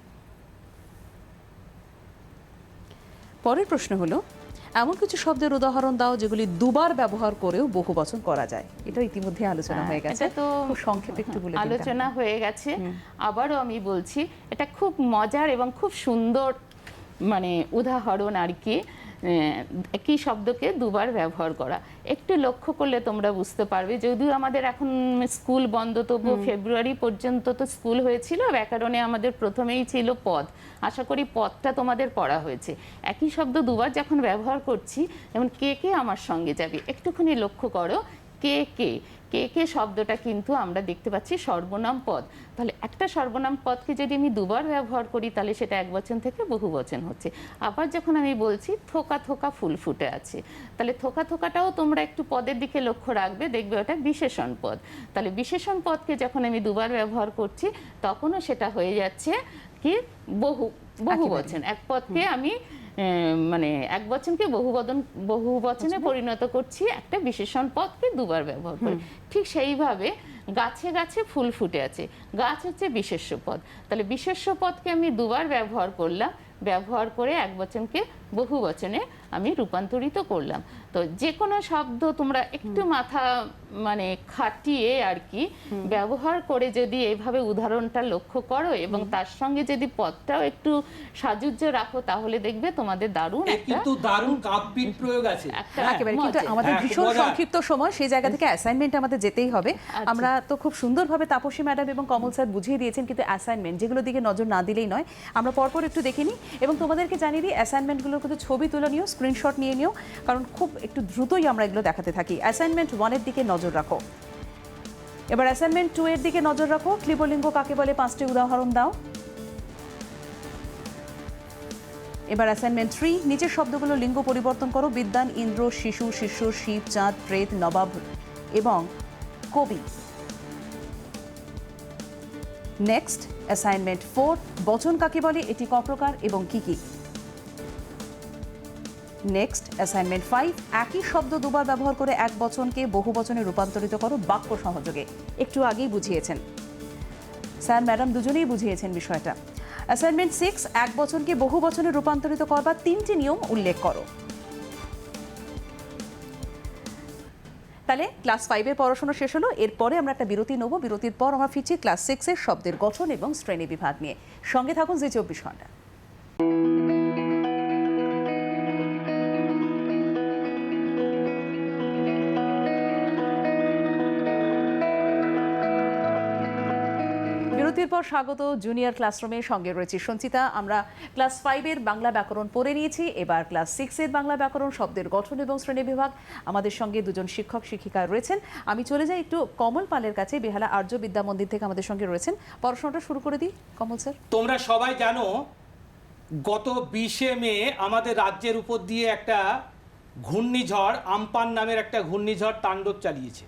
পরের প্রশ্ন হলো, এমন কিছু শব্দের উদাহরণ দাও যেগুলি দুবার ব্যবহার করেও বহুবচন করা যায়। এটা ইতিমধ্যে আলোচনা হয়ে গেছে, এটা তো খুব সংক্ষেপে একটু বলে দিন। আলোচনা হয়ে গেছে, আবারও আমি বলছি, এটা খুব মজার এবং খুব সুন্দর মানে উদাহরণ আর কি। একই শব্দকে দুবার ব্যবহার করা, একটু লক্ষ্য করলে তোমরা বুঝতে পারবে। যদিও আমাদের এখন স্কুল বন্ধ, তবুও ফেব্রুয়ারি পর্যন্ত তো স্কুল হয়েছিল। ব্যাকরণে আমাদের প্রথমেই ছিল পদ, আশা করি পদটা তোমাদের পড়া হয়েছে। একই শব্দ দুবার যখন ব্যবহার করছি, যেমন কে কে আমার সঙ্গে যাবে, একটুখানি লক্ষ্য করো, কে কে, কে কে শব্দটা কিন্তু আমরা দেখতে পাচ্ছি সর্বনাম পদ। তাহলে একটা সর্বনাম পদকে যদি আমি দুবার ব্যবহার করি, তাহলে সেটা একবচন থেকে বহুবচন হচ্ছে। আবার যখন আমি বলছি থোকা থোকা ফুল ফুটে আছে, তাহলে থোকা থোকাটাও তোমরা একটু পদের দিকে লক্ষ্য রাখবে, দেখবে ওটা বিশেষণ পদ। তাহলে বিশেষণ পদকে যখন আমি দুবার ব্যবহার করছি, তখনও সেটা হয়ে যাচ্ছে কি বহুবচন। এক পদকে আমি মানে এক বচনকে বহুবচনে পরিণত করছি একটা বিশেষণ পদকে দুবার ব্যবহার করে। ঠিক সেইভাবে গাছে গাছে ফুল ফুটে আছে, গাছ হচ্ছে বিশেষ্য পদ। তাহলে বিশেষ্য পদকে আমি দুবার ব্যবহার করলাম, ব্যবহার করে এক বচনকে বহুবচনে আমি রূপান্তরিত করলাম। তো যে কোনো শব্দ তোমরা একটু মাথা মানে খাটিয়ে আর কি ব্যবহার করে যদি এইভাবে উদাহরণটা লক্ষ্য করো এবং তার সঙ্গে যদি পদটাও একটু সাজুজ্য রাখো, তাহলে দেখবে তোমাদের দারুণ কিন্তু দারুণ কাব্যিক প্রয়োগ আছে। একেবারে। কিন্তু আমাদের ভীষণ সংক্ষিপ্ত সময়, সেই জায়গা থেকে অ্যাসাইনমেন্ট আমাদের যেতেই হবে। আমরা তো খুব সুন্দরভাবে তাপসী ম্যাডাম এবং কমল স্যার বুঝিয়ে দিয়েছেন, কিন্তু অ্যাসাইনমেন্ট যেগুলো দিকে নজর না দিলেই নয়। আমরা পরপর একটু দেখে নিই এবং তোমাদেরকে জানিয়ে দিই, অ্যাসাইনমেন্টগুলোর কিন্তু ছবি তুলে নিও, স্ক্রিনশট নিয়ে নিও, কারণ খুব একটু দ্রুতই আমরা এগুলো দেখাতে থাকি। অ্যাসাইনমেন্ট 1-এর দিকে নজর রাখো। এবার অ্যাসাইনমেন্ট 2-এর দিকে নজর রাখো। ক্লীবলিঙ্গ কাকে বলে 5টি উদাহরণ দাও। এবার অ্যাসাইনমেন্ট 3, নিচের শব্দগুলো লিঙ্গ পরিবর্তন করো। বিদ্বান, ইন্দ্র, শিশু, শিষ্য, শিব, চাঁদ, প্রেত, নবাব এবং কবি। নেক্সট অ্যাসাইনমেন্ট 4, বচন কাকে বলে, এটি ক প্রকার এবং কি কি? নেক্সট অ্যাসাইনমেন্ট 5, একই শব্দ দুবার ব্যবহার করে এক বচনকে বহু বচনে রূপান্তরিত করো বাক্য সহযোগে। একটু আগেই বুঝিয়েছেন স্যার, ম্যাডাম দুজনেই বুঝিয়েছেন বিষয়টা। অ্যাসাইনমেন্ট 6, এক বচনকে বহু বচনে রূপান্তরিত করবার 3টি নিয়ম উল্লেখ করো। তাহলে ক্লাস 5-এর পড়াশোনা শেষ হলো। এরপরে আমরা একটা বিরতি নেব। বিরতির পর আমরা ফিরছি ক্লাস 6-এর শব্দের গঠন এবং শ্রেণী বিভাগ নিয়ে। সঙ্গে থাকুন জি 24 ঘন্টা। বিরতির পর স্বাগত জুনিয়র ক্লাসরুমের সঙ্গে রয়েছে সঞ্চিতা। আমরা ক্লাস 5-এর বাংলা ব্যাকরণ পড়ে নিয়েছি, এবার ক্লাস 6-এর বাংলা ব্যাকরণ, শব্দের গঠন এবং শ্রেণী বিভাগ। আমাদের সঙ্গে দুজন শিক্ষক শিক্ষিকা রয়েছেন। আমি চলে যাই একটু কমল পালের কাছে, বেহালা আর্য বিদ্যা মন্দির থেকে আমাদের সঙ্গে রয়েছেন। পড়াশোনাটা শুরু করে দিই কমল স্যার। তোমরা সবাই জানো গত 20শে মে আমাদের রাজ্যের উপর দিয়ে একটা ঘূর্ণিঝড় আমপান নামের একটা ঘূর্ণিঝড় তাণ্ডব চালিয়েছে।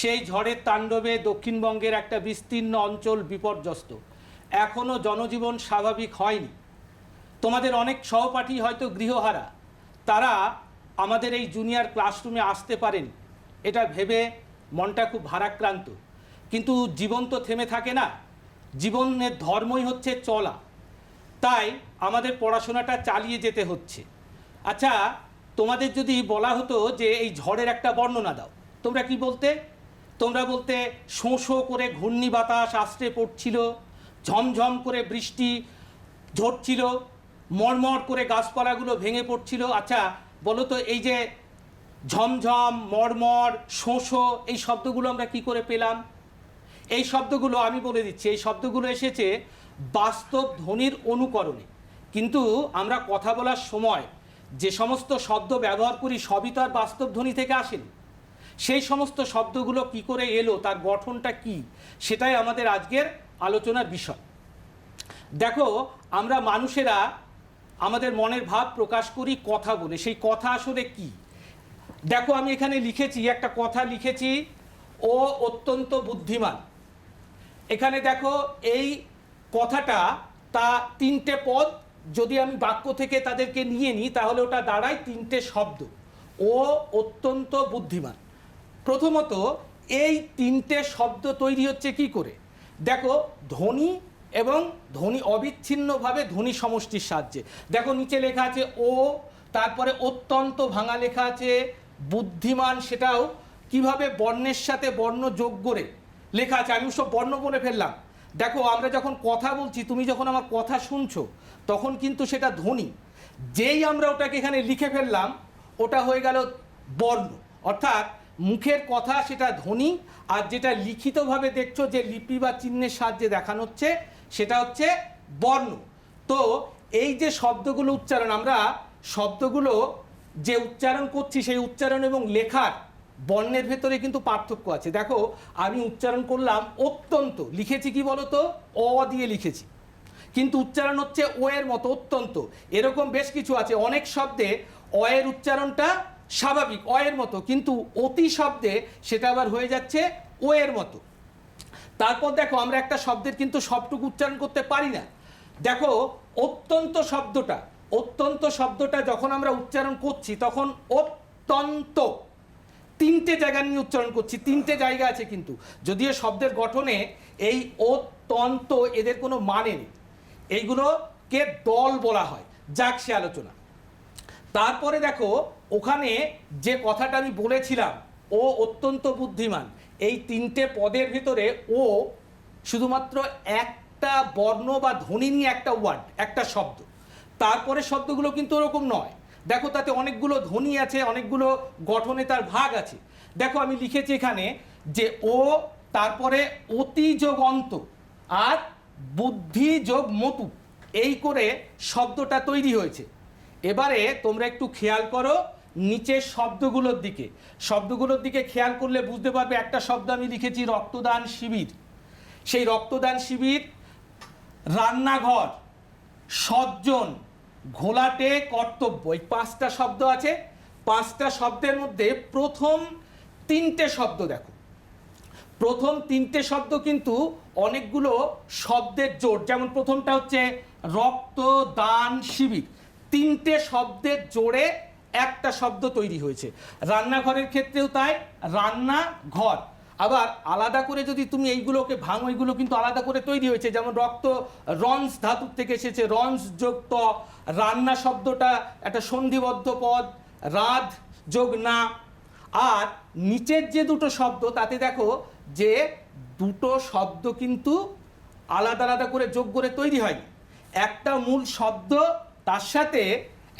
সেই ঝড়ের তাণ্ডবে দক্ষিণবঙ্গের একটা বিস্তীর্ণ অঞ্চল বিপর্যস্ত। এখনও জনজীবন স্বাভাবিক হয়নি। তোমাদের অনেক সহপাঠী হয়তো গৃহহারা, তারা আমাদের এই জুনিয়র ক্লাসরুমে আসতে পারেন, এটা ভেবে মনটা খুব ভারাক্রান্ত। কিন্তু জীবন তো থেমে থাকে না, জীবনের ধর্মই হচ্ছে চলা, তাই আমাদের পড়াশোনাটা চালিয়ে যেতে হচ্ছে। আচ্ছা, তোমাদের যদি বলা হতো যে এই ঝড়ের একটা বর্ণনা দাও, তোমরা কি বলতে? তোমরা বলতে শোঁ শোঁ করে ঘূর্ণি বাতাস আছড়ে পড়ছিল, ঝমঝম করে বৃষ্টি ঝরছিল, মরমর করে গাছপালাগুলো ভেঙে পড়ছিল। আচ্ছা বলো তো, এই যে ঝমঝম, মরমর, শোঁ শোঁ, এই শব্দগুলো আমরা কি করে পেলাম? এই শব্দগুলো আমি বলে দিচ্ছি, এই শব্দগুলো এসেছে বাস্তব ধ্বনির অনুকরণে। কিন্তু আমরা কথা বলার সময় যে সমস্ত শব্দ ব্যবহার করি সবই তো আর বাস্তব ধ্বনি থেকে আসেনি। সেই সমস্ত শব্দগুলো কি করে এলো, তার গঠনটা কি, সেটাই আমাদের আজকের আলোচনার বিষয়। দেখো, আমরা মানুষেরা আমাদের মনের ভাব প্রকাশ করি কথা বলে। সেই কথা আসলে কি? দেখো, আমি এখানে লিখেছি, একটা কথা লিখেছি, ও অত্যন্ত বুদ্ধিমান। এখানে দেখো, এই কথাটা তা 3টে পদ, যদি আমি বাক্য থেকে তাদেরকে নিয়ে নিই তাহলে ওটা দাঁড়ায় 3টে শব্দ। ও অত্যন্ত বুদ্ধিমান। প্রথমত, এই 3টে শব্দ তৈরি হচ্ছে কি করে? দেখো, ধ্বনি এবং ধ্বনি অবিচ্ছিন্নভাবে ধ্বনি সমষ্টির সাহায্যে। দেখো নিচে লেখা আছে ও, তারপরে অত্যন্ত ভাঙা লেখা আছে, বুদ্ধিমান সেটাও কিভাবে বর্ণের সাথে বর্ণ যোগ করে লেখা আছে। আমি সব বর্ণ বলে ফেললাম। দেখো, আমরা যখন কথা বলছি, তুমি যখন আমার কথা শুনছো, তখন কিন্তু সেটা ধ্বনি। যেই আমরা ওটাকে এখানে লিখে ফেললাম, ওটা হয়ে গেল বর্ণ। অর্থাৎ মুখের কথা সেটা ধ্বনি, আর যেটা লিখিতভাবে দেখছো যে লিপি বা চিহ্নের সাহায্যে দেখানো হচ্ছে, সেটা হচ্ছে বর্ণ। তো এই যে শব্দগুলো উচ্চারণ, আমরা শব্দগুলো যে উচ্চারণ করছি, সেই উচ্চারণ এবং লেখার বর্ণের ভেতরে কিন্তু পার্থক্য আছে। দেখো, আমি উচ্চারণ করলাম অত্যন্ত, লিখেছি কি বলতো, অ দিয়ে লিখেছি, কিন্তু উচ্চারণ হচ্ছে ও এর মতো, অত্যন্ত। এরকম বেশ কিছু আছে। অনেক শব্দে অ এর উচ্চারণটা স্বাভাবিক অ এর মতো, কিন্তু অতি শব্দে সেটা আবার হয়ে যাচ্ছে ও এর মতো। তারপর দেখো, আমরা একটা শব্দের কিন্তু সবটুকু উচ্চারণ করতে পারি না। দেখো, অত্যন্ত শব্দটা যখন আমরা উচ্চারণ করছি, তখন অত্যন্ত 3টে জায়গা নিয়ে উচ্চারণ করছি, 3টে জায়গা আছে। কিন্তু যদিও শব্দের গঠনে এই অত্যন্ত এদের কোনো মানে নেই, এইগুলোকে দল বলা হয়। যাক, সে আলোচনা। তারপরে দেখো, ওখানে যে কথাটা আমি বলেছিলাম, ও অত্যন্ত বুদ্ধিমান, এই 3টে পদের ভিতরে ও শুধুমাত্র একটা বর্ণ বা ধ্বনি নিয়ে একটা ওয়ার্ড, একটা শব্দ। তারপরে শব্দগুলো কিন্তু ওরকম নয়। দেখো, তাতে অনেকগুলো ধ্বনি আছে, অনেকগুলো গঠনে তার ভাগ আছে। দেখো, আমি লিখেছি এখানে যে ও, তারপরে অতি যোগ অন্ত, আর বুদ্ধি যোগ মতু, এই করে শব্দটা তৈরি হয়েছে। এবারে তোমরা একটু খেয়াল করো নিচের শব্দগুলোর দিকে খেয়াল করলে বুঝতে পারবে। একটা শব্দ আমি লিখেছি রক্তদান শিবির। সেই রক্তদান শিবির, রান্নাঘর, সজ্জন, ঘোলাটে, কর্তব্য, এই 5টা শব্দ আছে। 5টা শব্দের মধ্যে প্রথম 3টে শব্দ দেখো, প্রথম 3টে শব্দ কিন্তু অনেকগুলো শব্দের জোট। যেমন প্রথমটা হচ্ছে রক্তদান শিবির, 3টে শব্দের জোড়ে একটা শব্দ তৈরি হয়েছে। রান্নাঘরের ক্ষেত্রেও তাই, রান্নাঘর। আবার আলাদা করে যদি তুমি এইগুলোকে ভাঙো, এইগুলো কিন্তু আলাদা করে তৈরি হয়েছে। যেমন রক্ত রঞ্জ ধাতুর থেকে এসেছে, রঞ্জ যোগ ত। রান্না শব্দটা একটা সন্ধিবদ্ধ পদ, রাধ যোগ না। আর নিচের যে দুটো শব্দ তাতে দেখো যে দুটো শব্দ কিন্তু আলাদা আলাদা করে যোগ করে তৈরি হয়। একটা মূল শব্দ, তার সাথে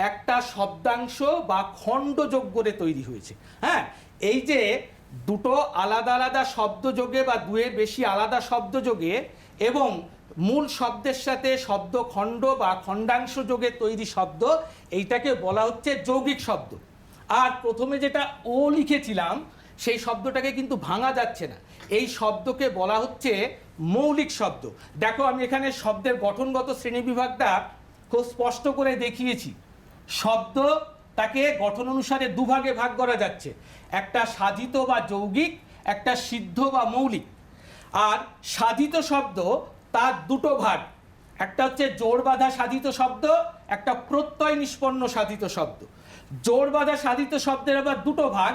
একটা শব্দাংশ বা খণ্ড যোগ করে তৈরি হয়েছে। হ্যাঁ, এই যে দুটো আলাদা আলাদা শব্দ যোগে বা দুয়ের বেশি আলাদা শব্দ যোগে এবং মূল শব্দের সাথে শব্দ খণ্ড বা খণ্ডাংশ যোগে তৈরি শব্দ, এইটাকে বলা হচ্ছে যৌগিক শব্দ। আর প্রথমে যেটা ও লিখেছিলাম সেই শব্দটাকে কিন্তু ভাঙা যাচ্ছে না, এই শব্দকে বলা হচ্ছে মৌলিক শব্দ। দেখো আমি এখানে শব্দের গঠনগত শ্রেণীবিভাগটা খুব স্পষ্ট করে দেখিয়েছি। শব্দ তাকে গঠন অনুসারে দুভাগে ভাগ করা যাচ্ছে, একটা সাধিত বা যৌগিক, একটা সিদ্ধ বা মৌলিক। আর সাধিত শব্দ তার দুটো ভাগ, একটা হচ্ছে জোড় বাঁধা সাধিত শব্দ, একটা প্রত্যয় নিষ্পন্ন সাধিত শব্দ। জোড় বাঁধা সাধিত শব্দের আবার দুটো ভাগ,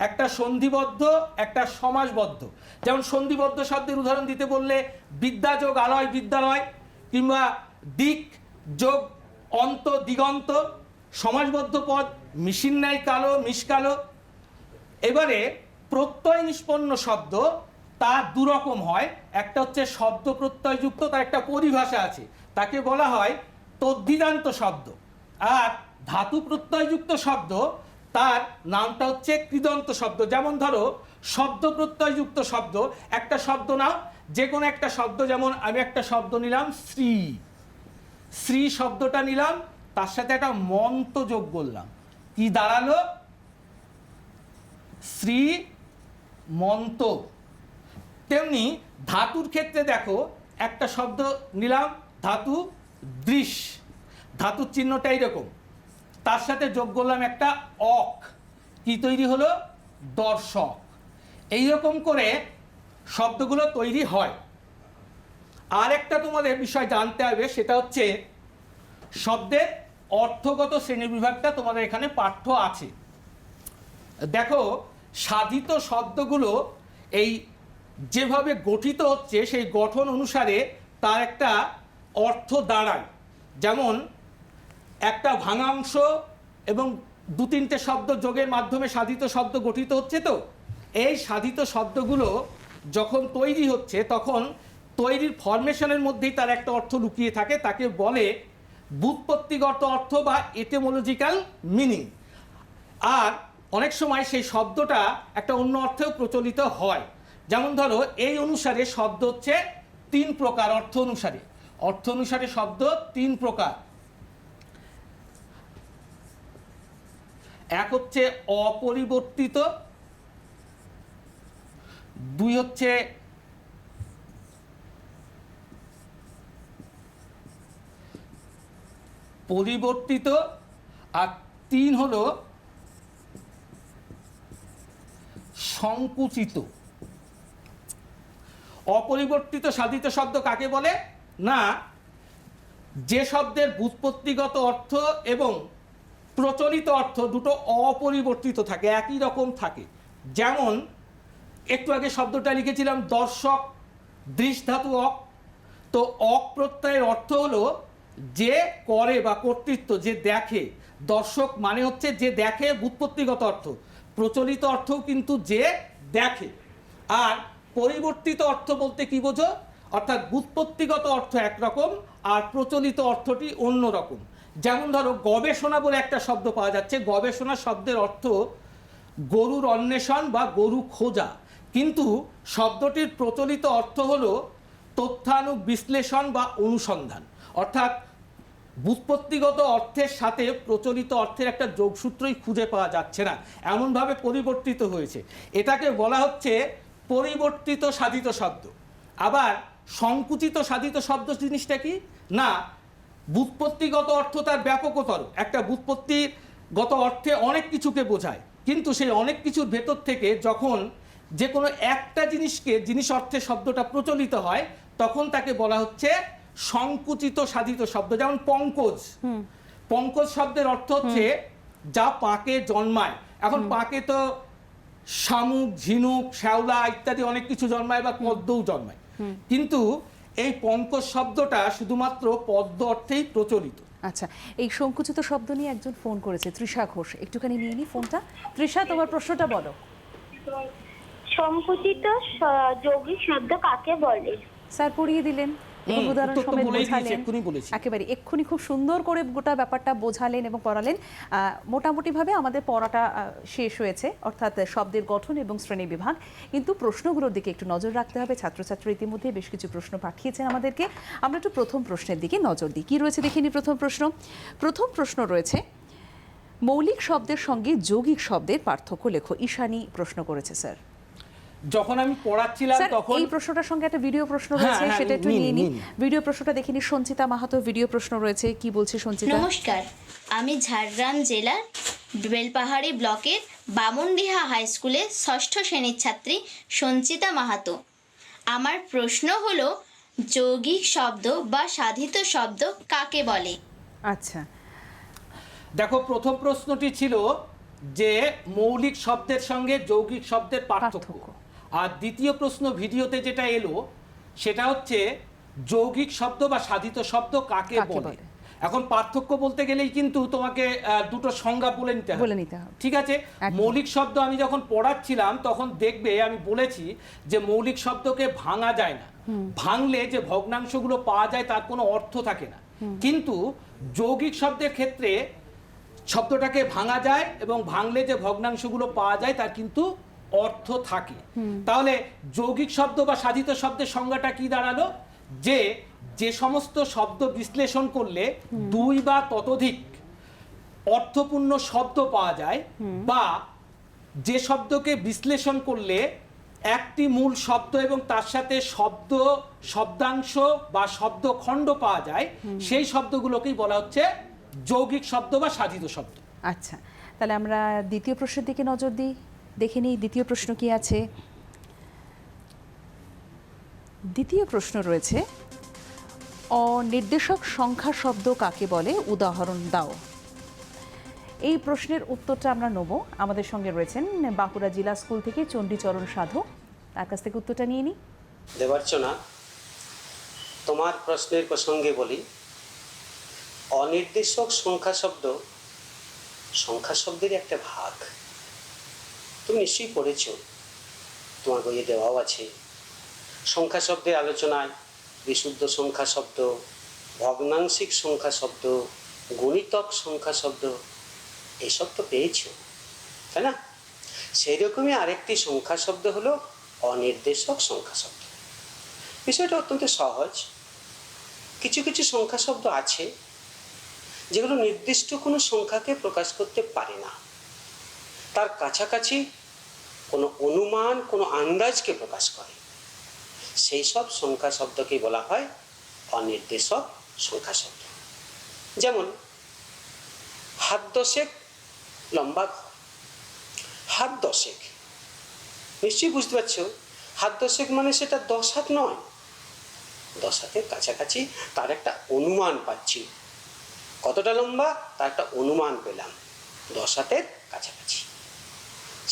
একটা সন্ধিবদ্ধ, একটা সমাসবদ্ধ। যেমন সন্ধিবদ্ধ শব্দের উদাহরণ দিতে বললে বিদ্যা যোগ আলয় বিদ্যালয়, কিংবা দিক যোগ অন্ত দিগন্ত। সমাসবদ্ধ পদ মিশির ন্যায় কালো মিশকালো। এবারে প্রত্যয় নিষ্পন্ন শব্দ তার দুরকম হয়, একটা হচ্ছে শব্দ প্রত্যয়যুক্ত, তার একটা পরিভাষা আছে, তাকে বলা হয় তদ্ধিদান্ত শব্দ। আর ধাতু প্রত্যয়যুক্ত শব্দ তার নামটা হচ্ছে কৃদন্ত শব্দ। যেমন ধরো শব্দ প্রত্যয়যুক্ত শব্দ, একটা শব্দ নাও, যে কোনো একটা শব্দ, যেমন আমি একটা শব্দ নিলাম শ্রী, শ্রী শব্দটা নিলাম, তার সাথে একটা মন্ত যোগ করলাম, কি দাঁড়ালো? শ্রী মন্ত। তেমনি ধাতুর ক্ষেত্রে দেখো একটা শব্দ নিলাম ধাতু দৃশ, ধাতুর চিহ্নটা এইরকম, তার সাথে যোগ করলাম একটা অক, কি তৈরি হলো? দর্শক। এইরকম করে শব্দগুলো তৈরি হয়। আর একটা তোমাদের বিষয় জানতে হবে, সেটা হচ্ছে শব্দের অর্থগত শ্রেণীবিভাগটা তোমাদের এখানে পাঠ্য আছে। দেখো সাধিত শব্দগুলো এই যেভাবে গঠিত হচ্ছে সেই গঠন অনুসারে তার একটা অর্থ দাঁড়ায়। যেমন একটা ভাঙাংশ এবং দু তিনটে শব্দ যোগের মাধ্যমে সাধিত শব্দ গঠিত হচ্ছে। তো এই সাধিত শব্দগুলো যখন তৈরি হচ্ছে তখন তৈরির ফরমেশনের মধ্যেই তার একটা অর্থ লুকিয়ে থাকে, তাকে বলে ব্যুৎপত্তিগত অর্থ বা এটিমোলজিক্যাল মিনিং। আর অনেক সময় সেই শব্দটা একটা অন্য অর্থেও প্রচলিত হয়। যেমন ধরো এই অনুসারে শব্দ হচ্ছে তিন প্রকার, অর্থ অনুসারে, অর্থ অনুসারে শব্দ তিন প্রকার। এক হচ্ছে অপরিবর্তিত, দুই হচ্ছে পরিবর্তিত, আর তিন হলো সংকুচিত। অপরিবর্তিত সাধিত শব্দ কাকে বলে? না, যে শব্দের ব্যুৎপত্তিগত অর্থ এবং প্রচলিত অর্থ দুটো অপরিবর্তিত থাকে, একই রকম থাকে। যেমন একটু আগে শব্দটা লিখেছিলাম দর্শক, দৃশ ধাতু অক। তো অক প্রত্যয়ের অর্থ হলো যে করে বা কর্তৃত্ব, যে দেখে। দর্শক মানে হচ্ছে যে দেখে, ব্যুৎপত্তিগত অর্থ। প্রচলিত অর্থও কিন্তু যে দেখে। আর পরিবর্তিত অর্থ বলতে কি বোঝো? অর্থাৎ ব্যুৎপত্তিগত অর্থ একরকম আর প্রচলিত অর্থটি অন্য রকম। যেমন ধরো গবেষণা বলে একটা শব্দ পাওয়া যাচ্ছে, গবেষণা শব্দের অর্থ গরুর অন্বেষণ বা গরু খোঁজা, কিন্তু শব্দটির প্রচলিত অর্থ হলো তথ্যানুগ বিশ্লেষণ বা অনুসন্ধান। অর্থাৎ ব্যুৎপত্তিগত অর্থের সাথে প্রচলিত অর্থের একটা যোগসূত্রই খুঁজে পাওয়া যাচ্ছে না, এমনভাবে পরিবর্তিত হয়েছে। এটাকে বলা হচ্ছে পরিবর্তিত সাধিত শব্দ। আবার সংকুচিত সাধিত শব্দ জিনিসটা কি? না, ব্যুৎপত্তিগত অর্থ তার ব্যাপকতর। একটা ব্যুৎপত্তিগত অর্থে অনেক কিছুকে বোঝায়, কিন্তু সেই অনেক কিছুর ভেতর থেকে যখন যে কোনো একটা জিনিসকে জিনিস অর্থে শব্দটা প্রচলিত হয় তখন তাকে বলা হচ্ছে সংকুচিত সাধিত শব্দ। যেমন পঙ্কজ, পঙ্কজ শব্দের অর্থ হচ্ছে যা পাকে জন্মায়। এখন পাকে তো শামুক, ঝিনুক, শ্যাওলা ইত্যাদি অনেক কিছু জন্মায় বা পদ্মও জন্মায়, কিন্তু এই পঙ্কজ শব্দটা শুধুমাত্র পদ্ম অর্থেই প্রচলিত। আচ্ছা, এই সংকুচিত শব্দ নিয়ে একজন ফোন করেছে, তৃষা ঘোষ। একটুখানি নিয়ে নি ফোনটা। তৃষা, তোমার প্রশ্নটা বলো। সংকুচিত যৌগিক শব্দ কাকে বলে? স্যার পড়িয়ে দিলেন এবং উদাহরণ উত্তর তো সমেত বলেই দিয়েছি, বোঝালেন। এক্ষুনি বলেছি। একেবারে এক্ষুনি খুব সুন্দর করে গোটা ব্যাপারটা বোঝালেন এবং পড়ালেন। মোটামুটিভাবে আমাদের পড়াটা শেষ হয়েছে, অর্থাৎ শব্দের গঠন এবং শ্রেণী বিভাগ। কিন্তু প্রশ্নগুলোর দিকে একটু নজর রাখতে হবে। ছাত্রছাত্রী ইতিমধ্যে বেশ কিছু প্রশ্ন পাঠিয়েছেন আমাদেরকে। আমরা একটু প্রথম প্রশ্নের দিকে নজর দিই। কি রয়েছে দেখিনি প্রথম প্রশ্ন। প্রথম প্রশ্ন রয়েছে, মৌলিক শব্দের সঙ্গে যৌগিক শব্দের পার্থক্য লেখো। ঈশানী প্রশ্ন করেছে স্যার। যখন আমি পড়াচ্ছিলাম স্যার, তখন এই প্রশ্নটার সঙ্গে একটা ভিডিও প্রশ্ন হ্যাঁ, রয়েছে, হ্যাঁ, সেটা একটু নিন, নিয়ে নিই। নিন। ভিডিও প্রশ্নটা দেখিনি। সঞ্চিতা মাহাতো ভিডিও প্রশ্ন রয়েছে, কি বলছে সঞ্চিতা? নমস্কার, আমি ঝাড়গ্রাম জেলার বেলপাহাড়ি ব্লকের বামনডিহা হাই স্কুলের 6ষ্ঠ শ্রেণীর ছাত্রী সঞ্চিতা মাহাতো। আমার প্রশ্ন হলো, যৌগিক শব্দ বা সাধিত শব্দ কাকে বলে? আচ্ছা, দেখো, প্রথম প্রশ্নটি ছিল যে মৌলিক শব্দের সঙ্গে যৌগিক শব্দের পার্থক্য, পার্থক্য। আর দ্বিতীয় প্রশ্ন ভিডিওতে যেটা এলো সেটা হচ্ছে যৌগিক শব্দ বা সাধিত শব্দ কাকে কাকে বলে। বলে। এখন পার্থক্য বলতে গেলেই কিন্তু তোমাকে দুটো সংজ্ঞা বলে নিতে হবে। ঠিক আছে। একদম। মৌলিক শব্দ আমি যখন পড়াচ্ছিলাম তখন দেখবে আমি বলেছি যে মৌলিক শব্দকে ভাঙা যায় না, ভাঙলে যে ভগ্নাংশগুলো পাওয়া যায় তার কোনো অর্থ থাকে না। কিন্তু যৌগিক শব্দের ক্ষেত্রে শব্দটাকে ভাঙা যায় এবং ভাঙলে যে ভগ্নাংশগুলো পাওয়া যায় তার কিন্তু অর্থ থাকে। তাহলে যৌগিক শব্দ বা সাধিত শব্দের সংজ্ঞাটা কি দাঁড়ালো? যে যে সমস্ত শব্দ বিশ্লেষণ করলে দুই বা ততোধিক অর্থপূর্ণ শব্দ পাওয়া যায়, বা যে শব্দকে বিশ্লেষণ করলে একটি মূল শব্দ এবং তার সাথে শব্দাংশ বা শব্দখণ্ড পাওয়া যায়, সেই শব্দগুলোকেই বলা হচ্ছে যৌগিক শব্দ বা সাধিত শব্দ। আচ্ছা, তাহলে আমরা দ্বিতীয় প্রশ্নের দিকে নজর দিই। দেখে নিই দ্বিতীয় প্রশ্ন কি আছে। দ্বিতীয় প্রশ্ন রয়েছে, অনির্দেশক সংখ্যা শব্দ কাকে বলে, উদাহরণ দাও। এই প্রশ্নের উত্তরটা আমরা নেব। আমাদের সঙ্গে রয়েছেন বাঁকুড়া জেলা স্কুল থেকে চণ্ডীচরণ সাধু, তার কাছ থেকে উত্তরটা নিয়ে নিই। দেবার্চনা, তোমার প্রশ্নের প্রসঙ্গে বলি, অনির্দেশক সংখ্যা শব্দের একটা ভাগ। তুমি নিশ্চয়ই পড়েছ, তোমার বইয়ে দেওয়াও আছে। সংখ্যা শব্দের আলোচনায় বিশুদ্ধ সংখ্যা শব্দ, ভগ্নাংশিক সংখ্যা শব্দ, গণিতক সংখ্যা শব্দ এসব তো পেয়েছ, তাই না? সেই রকমই আরেকটি সংখ্যা শব্দ হলো অনির্দেশক সংখ্যা শব্দ। বিষয়টা অত্যন্ত সহজ। কিছু কিছু সংখ্যা শব্দ আছে যেগুলো নির্দিষ্ট কোনো সংখ্যাকে প্রকাশ করতে পারে না, তার কাছাকাছি কোনো অনুমান, কোনো আন্দাজকে প্রকাশ করে। সেই সব সংখ্যা শব্দকে বলা হয় অনির্দেশক সংখ্যা শব্দ। যেমন হাত দশেক লম্বা ঘর। হাত দশেক নিশ্চয়ই বুঝতে পারছো, হাত দশেক মানে সেটা 10 হাত নয়, 10 হাতের কাছাকাছি তার একটা অনুমান পাচ্ছি। কতটা লম্বা তার একটা অনুমান পেলাম, 10 হাতের কাছাকাছি।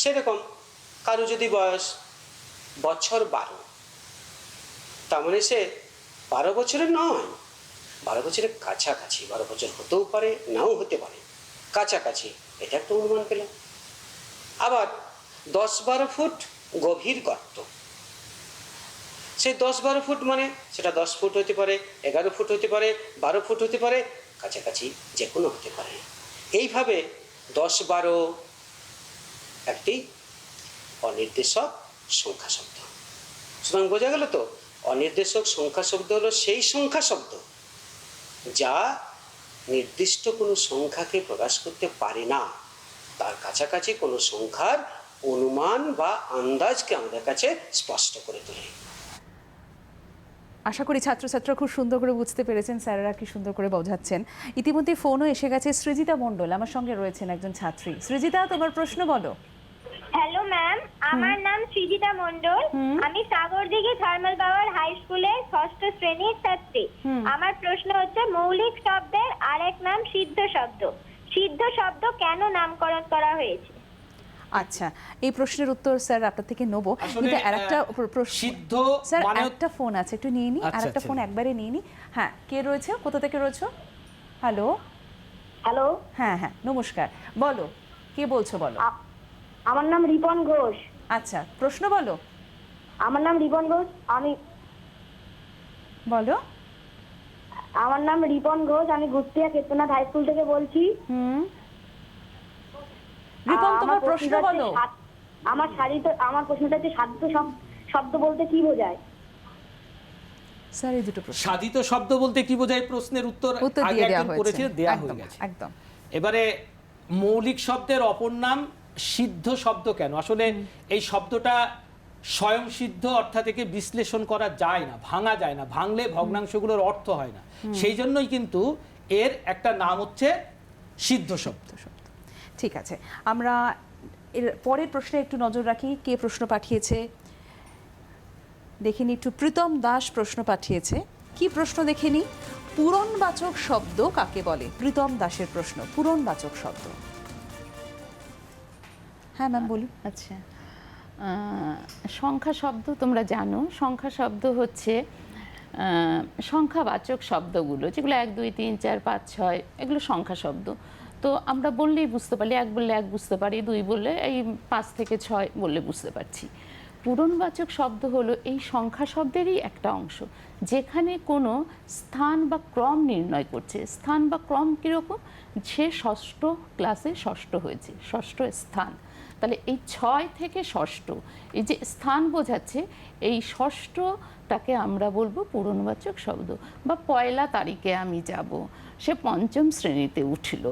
সেরকম কারো যদি বয়স বছর 12, তার মানে সে 12 বছরের নয়, 12 বছরের কাছাকাছি। 12 বছর হতেও পারে, নাও হতে পারে, কাছাকাছি, এটা একটা অনুমান পেলাম। আবার 10-12 ফুট গভীর গর্ত, সেই 10-12 ফুট মানে সেটা 10 ফুট হতে পারে, 11 ফুট হতে পারে, 12 ফুট হতে পারে, কাছাকাছি যে কোনো হতে পারে। এইভাবে 10-12 একটি অনির্দেশক সংখ্যা শব্দ। সুতরাং বোঝা গেল তো, অনির্দেশক সংখ্যা শব্দ হলো সেই সংখ্যা শব্দ যা নির্দিষ্ট কোনো সংখ্যাকে প্রকাশ করতে পারে না, তার কাছাকাছি কোনো সংখ্যার অনুমান বা আন্দাজকে আমাদের কাছে স্পষ্ট করে তোলে। আশা করি ছাত্রছাত্রীরা খুব সুন্দর করে বুঝতে পেরেছেন, স্যারেরা কি সুন্দর করে বোঝাচ্ছেন। ইতিমধ্যে ফোনও এসে গেছে। সৃজিতা মণ্ডল আমার সঙ্গে রয়েছেন, একজন ছাত্রী। সৃজিতা, তোমার প্রশ্ন বলো। হ্যালো ম্যাম, আমার নাম সৃজিতা মণ্ডল। আমি সাগরদিঘি থার্মাল পাওয়ার হাই স্কুলের 6ষ্ঠ শ্রেণীর ছাত্রী। আমার প্রশ্ন হচ্ছে, মৌলিক শব্দের আরেক নাম সিদ্ধ শব্দ। সিদ্ধ শব্দ কেন নামকরণ করা হয়েছে? আচ্ছা, এই প্রশ্নের উত্তর স্যার আপনার থেকে নেবো, আসলে, কিন্তু আরেকটা প্রশ্ন সিদ্ধ স্যার, মানে একটা ফোন আছে, একটু নিয়ে নি, আচ্ছা, আরেকটা আচ্ছা। ফোন একবারে নিয়ে নি। হ্যাঁ, কে রয়েছে, কোথা থেকে রয়েছে? হ্যালো, হ্যালো, হ্যাঁ হ্যাঁ, নমস্কার, বলো কে বলছো, বলো। আমার নাম রিপন ঘোষ। আচ্ছা, প্রশ্ন বলো, আমার নাম রিপন ঘোষ। বলো। আমার নাম রিপন ঘোষ, আমি গুপ্তিয়া কেতনাথ হাই স্কুল থেকে বলছি। রিপন, আমার তোমার প্রশ্ন প্রশ্নটা বলো। হচ্ছে আমার প্রশ্নটা হচ্ছে সাধিত শব্দ বলতে কি বোঝায়? স্যার, এই দুটো প্রশ্ন সাধিত শব্দ বলতে কি বোঝায় প্রশ্নের উত্তর উত্তর আগে দিয়ে দেওয়া একজন হয়েছে, করেছিলেন, দেয়া হয়ে একদম গেছে। একদম। এবারে মৌলিক শব্দের অপর নাম সিদ্ধ শব্দ কেন? আসলে এই শব্দটা স্বয়ং সিদ্ধ অর্থাৎ একে বিশ্লেষণ করা যায় না, ভাঙা যায় না, ভাঙলে ভগ্নাংশগুলোর অর্থ হয় না, সেই জন্যই কিন্তু এর একটা নাম হচ্ছে সিদ্ধ শব্দ। ঠিক আছে, আমরা এর পরের প্রশ্নে একটু নজর রাখি। কে প্রশ্ন পাঠিয়েছে দেখিনি, একটু প্রীতম দাস প্রশ্ন পাঠিয়েছে। কি প্রশ্ন দেখে নি? পূরণবাচক শব্দ কাকে বলে? প্রীতম দাসের প্রশ্ন, পূরণবাচক শব্দ। হ্যাঁ ম্যাম, বলুন। আচ্ছা, সংখ্যা শব্দ তোমরা জানো, সংখ্যা শব্দ হচ্ছে সংখ্যাবাচক শব্দগুলো, যেগুলো 1 2 3 4 5 6, এগুলো সংখ্যা শব্দ। তো আমরা বললেই বুঝতে পারি, 1 বললে 1 বুঝতে পারি, 2 বললে এই 5 থেকে 6 বললে বুঝতে পারছি। পূরণবাচক শব্দ হলো এই সংখ্যা শব্দেরই একটা অংশ, যেখানে কোনো স্থান বা ক্রম নির্ণয় করছে। স্থান বা ক্রম কীরকম? সে ষষ্ঠ ক্লাসে ষষ্ঠ হয়েছে, ষষ্ঠ স্থান, তাহলে এই 6 থেকে ষষ্ঠ, এই যে স্থান বোঝাচ্ছে, এই ষষ্ঠটাকে আমরা বলবো পূরণবাচক শব্দ। বা পয়লা তারিখে আমি যাব, সে 5ম শ্রেণীতে উঠল।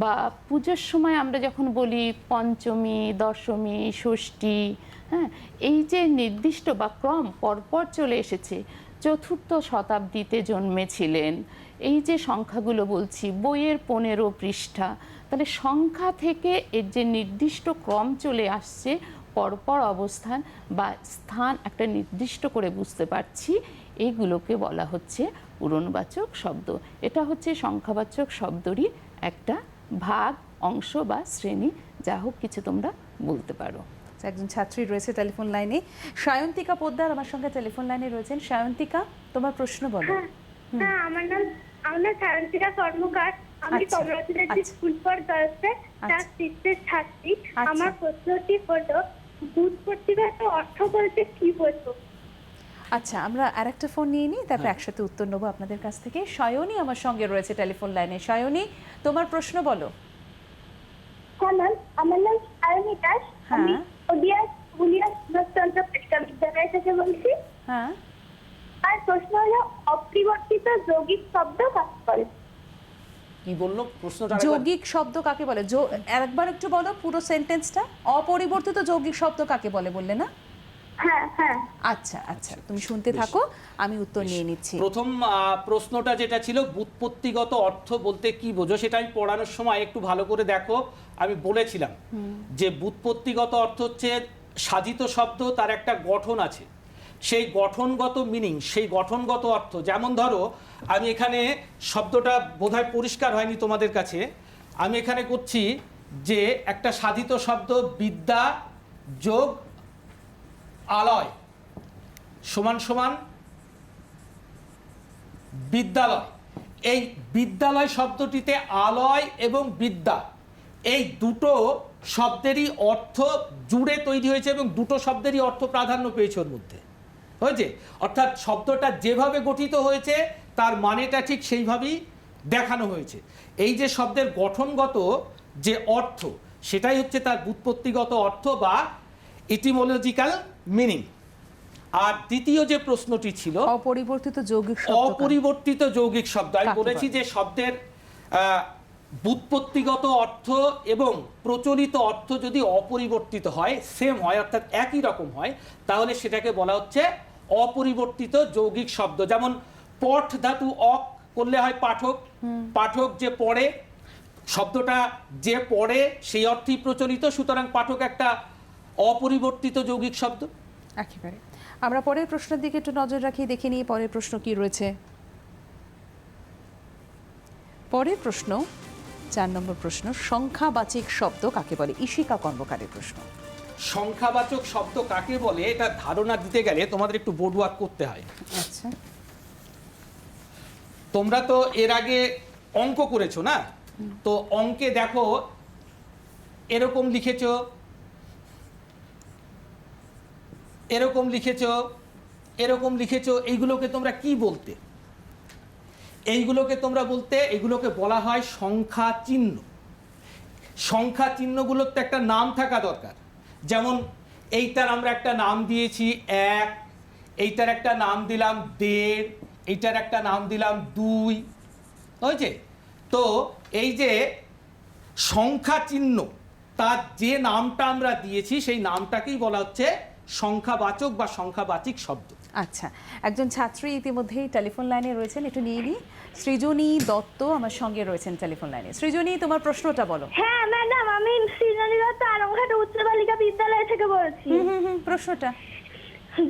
বা পুজোর সময় আমরা যখন বলি পঞ্চমী, দশমী, ষষ্ঠী, হ্যাঁ, এই যে নির্দিষ্ট বা ক্রম পরপর চলে এসেছে, 4র্থ শতাব্দীতে জন্মেছিলেন, এই যে সংখ্যাগুলো বলছি, বইয়ের 15 পৃষ্ঠা, তাহলে সংখ্যা থেকে এর যে নির্দিষ্ট ক্রম চলে আসছে, পরপর অবস্থান বা স্থান একটা নির্দিষ্ট করে বুঝতে পারছি, এইগুলোকে বলা হচ্ছে পূরণবাচক শব্দ। এটা হচ্ছে সংখ্যাবাচক শব্দরই একটা ভাগ, অংশ বা শ্রেণী, যা হোক কিছু তোমরা বলতে পারো। একজন ছাত্রী রয়েছে টেলিফোন লাইনে, সায়ন্তিকা পোদ্দার আমার সঙ্গে টেলিফোন লাইনে রয়েছেন। সায়ন্তিকা, তোমার প্রশ্ন বলো। হ্যাঁ, আমার নাম সায়ন্তিকা কর্মকার। আমি আচ্ছা, কমলাপুরের আচ্ছা। স্কুল ফর গার্লসের ক্লাস 6 ছাত্রী। আমার প্রশ্নটি হলো, ব্যুৎপত্তিগত অর্থ বলতে কি বোঝো? আচ্ছা, আমরা আরেকটা ফোন নিয়ে নিই, তারপর একসাথে উত্তর নেবো আপনাদের কাছ থেকে। সায়নী আমার সঙ্গে রয়েছে টেলিফোন লাইনে। সায়নী, তোমার প্রশ্ন বলো। হ্যাঁ ম্যাম, আমার নাম সায়নী দাস। আমি পুরুলিয়া সুভাষচন্দ্র বালিকা বিদ্যালয় থেকে বলছি। হ্যাঁ, আর প্রশ্ন হলো, অপরিবর্তিত যৌগিক শব্দ কাকে বলে? কি বললো প্রশ্নটা? যৌগিক শব্দ কাকে বলে? একবার একটু বলো পুরো সেন্টেন্সটা। অপরিবর্তিত যৌগিক শব্দ কাকে বলে বললে না? হ্যাঁ হ্যাঁ। আচ্ছা আচ্ছা, তুমি শুনতে থাকো, আমি উত্তর নিয়ে নিচ্ছি। প্রথম প্রশ্নটা যেটা ছিল ব্যুৎপত্তিগত অর্থ বলতে কি বোঝো, সেটা আমি পড়ানোর সময় একটু ভালো করে দেখো। আমি বলেছিলাম যে ব্যুৎপত্তিগত অর্থ হচ্ছে সাধিত শব্দ, তার একটা গঠন আছে, সেই গঠনগত মিনিং, সেই গঠনগত অর্থ। যেমন ধরো, আমি এখানে শব্দটা বোধহয় পরিষ্কার হয়নি তোমাদের কাছে, আমি এখানে করছি যে একটা সাধিত শব্দ বিদ্যা যোগ আলয় সমান সমান বিদ্যালয়। এই বিদ্যালয় শব্দটিতে আলয় এবং বিদ্যা, এই দুটো শব্দেরই অর্থ জুড়ে তৈরি হয়েছে এবং দুটো শব্দেরই অর্থ প্রাধান্য পেয়েছে ওর মধ্যে, হয়েছে। অর্থাৎ শব্দটা যেভাবে গঠিত হয়েছে তার মানেটা ঠিক সেইভাবেই দেখানো হয়েছে। এই যে শব্দের গঠনগত যে অর্থ, সেটাই হচ্ছে তার ব্যুৎপত্তিগত অর্থ বা ইটিমোলজিক্যাল মিনিং। আর দ্বিতীয় যে প্রশ্নটি ছিল অপরিবর্তিত যৌগিক শব্দ। অপরিবর্তিত যৌগিক শব্দ, আমি কাকে বলেছি বলে? যে শব্দের ব্যুৎপত্তিগত অর্থ এবং প্রচলিত অর্থ যদি অপরিবর্তিত হয়, সেম হয়, অর্থাৎ একই রকম হয়, তাহলে সেটাকে বলা হচ্ছে অপরিবর্তিত যৌগিক শব্দ। যেমন পঠ ধাতু অক করলে হয় পাঠক, পাঠক যে পড়ে, শব্দটা যে পড়ে সেই অর্থেই প্রচলিত, সুতরাং পাঠক একটা অপরিবর্তিত যৌগিক শব্দ। একেবারে। আমরা পরের প্রশ্নের দিকে একটু নজর রাখি, দেখে নিই পরের প্রশ্ন কি রয়েছে। পরের প্রশ্ন, 4 নম্বর প্রশ্ন, সংখ্যাবাচক শব্দ কাকে বলে? ঈশিকা কর্মকারের প্রশ্ন। সংখ্যাবাচক শব্দ কাকে বলে এটা ধারণা দিতে গেলে তোমাদের একটু বোর্ড ওয়ার্ক করতে হয়। আচ্ছা, তোমরা তো এর আগে অঙ্ক করেছো না? তো অঙ্কে দেখো এরকম লিখেছো, এরকম লিখেছো, এরকম লিখেছো, এইগুলোকে তোমরা কি বলতে? এইগুলোকে তোমরা বলতে, এগুলোকে বলা হয় সংখ্যা চিহ্ন। সংখ্যা চিহ্নগুলোর তো একটা নাম থাকা দরকার। যেমন এইটার আমরা একটা নাম দিয়েছি 1, এইটার একটা নাম দিলাম 1.5, এইটার একটা নাম দিলাম 2, হয়েছে? তো এই যে সংখ্যা চিহ্ন, তার যে নামটা আমরা দিয়েছি সেই নামটাকেই বলা হচ্ছে সংখ্যাবাচক বা সংখ্যাবাচিক শব্দ। আচ্ছা, একজন ছাত্রী ইতিমধ্যেই টেলিফোন লাইনে রয়েছেন, একটু নিয়ে নিই। সৃজনী দত্ত আমার সঙ্গে রয়েছেন টেলিফোন লাইনে। সৃজনী, তোমার প্রশ্নটা বলো। হ্যাঁ ম্যাডাম, আমি সৃজনী দত্ত আলমঘাট উচ্চ বালিকা বিদ্যালয় থেকে বলছি। প্রশ্নটা।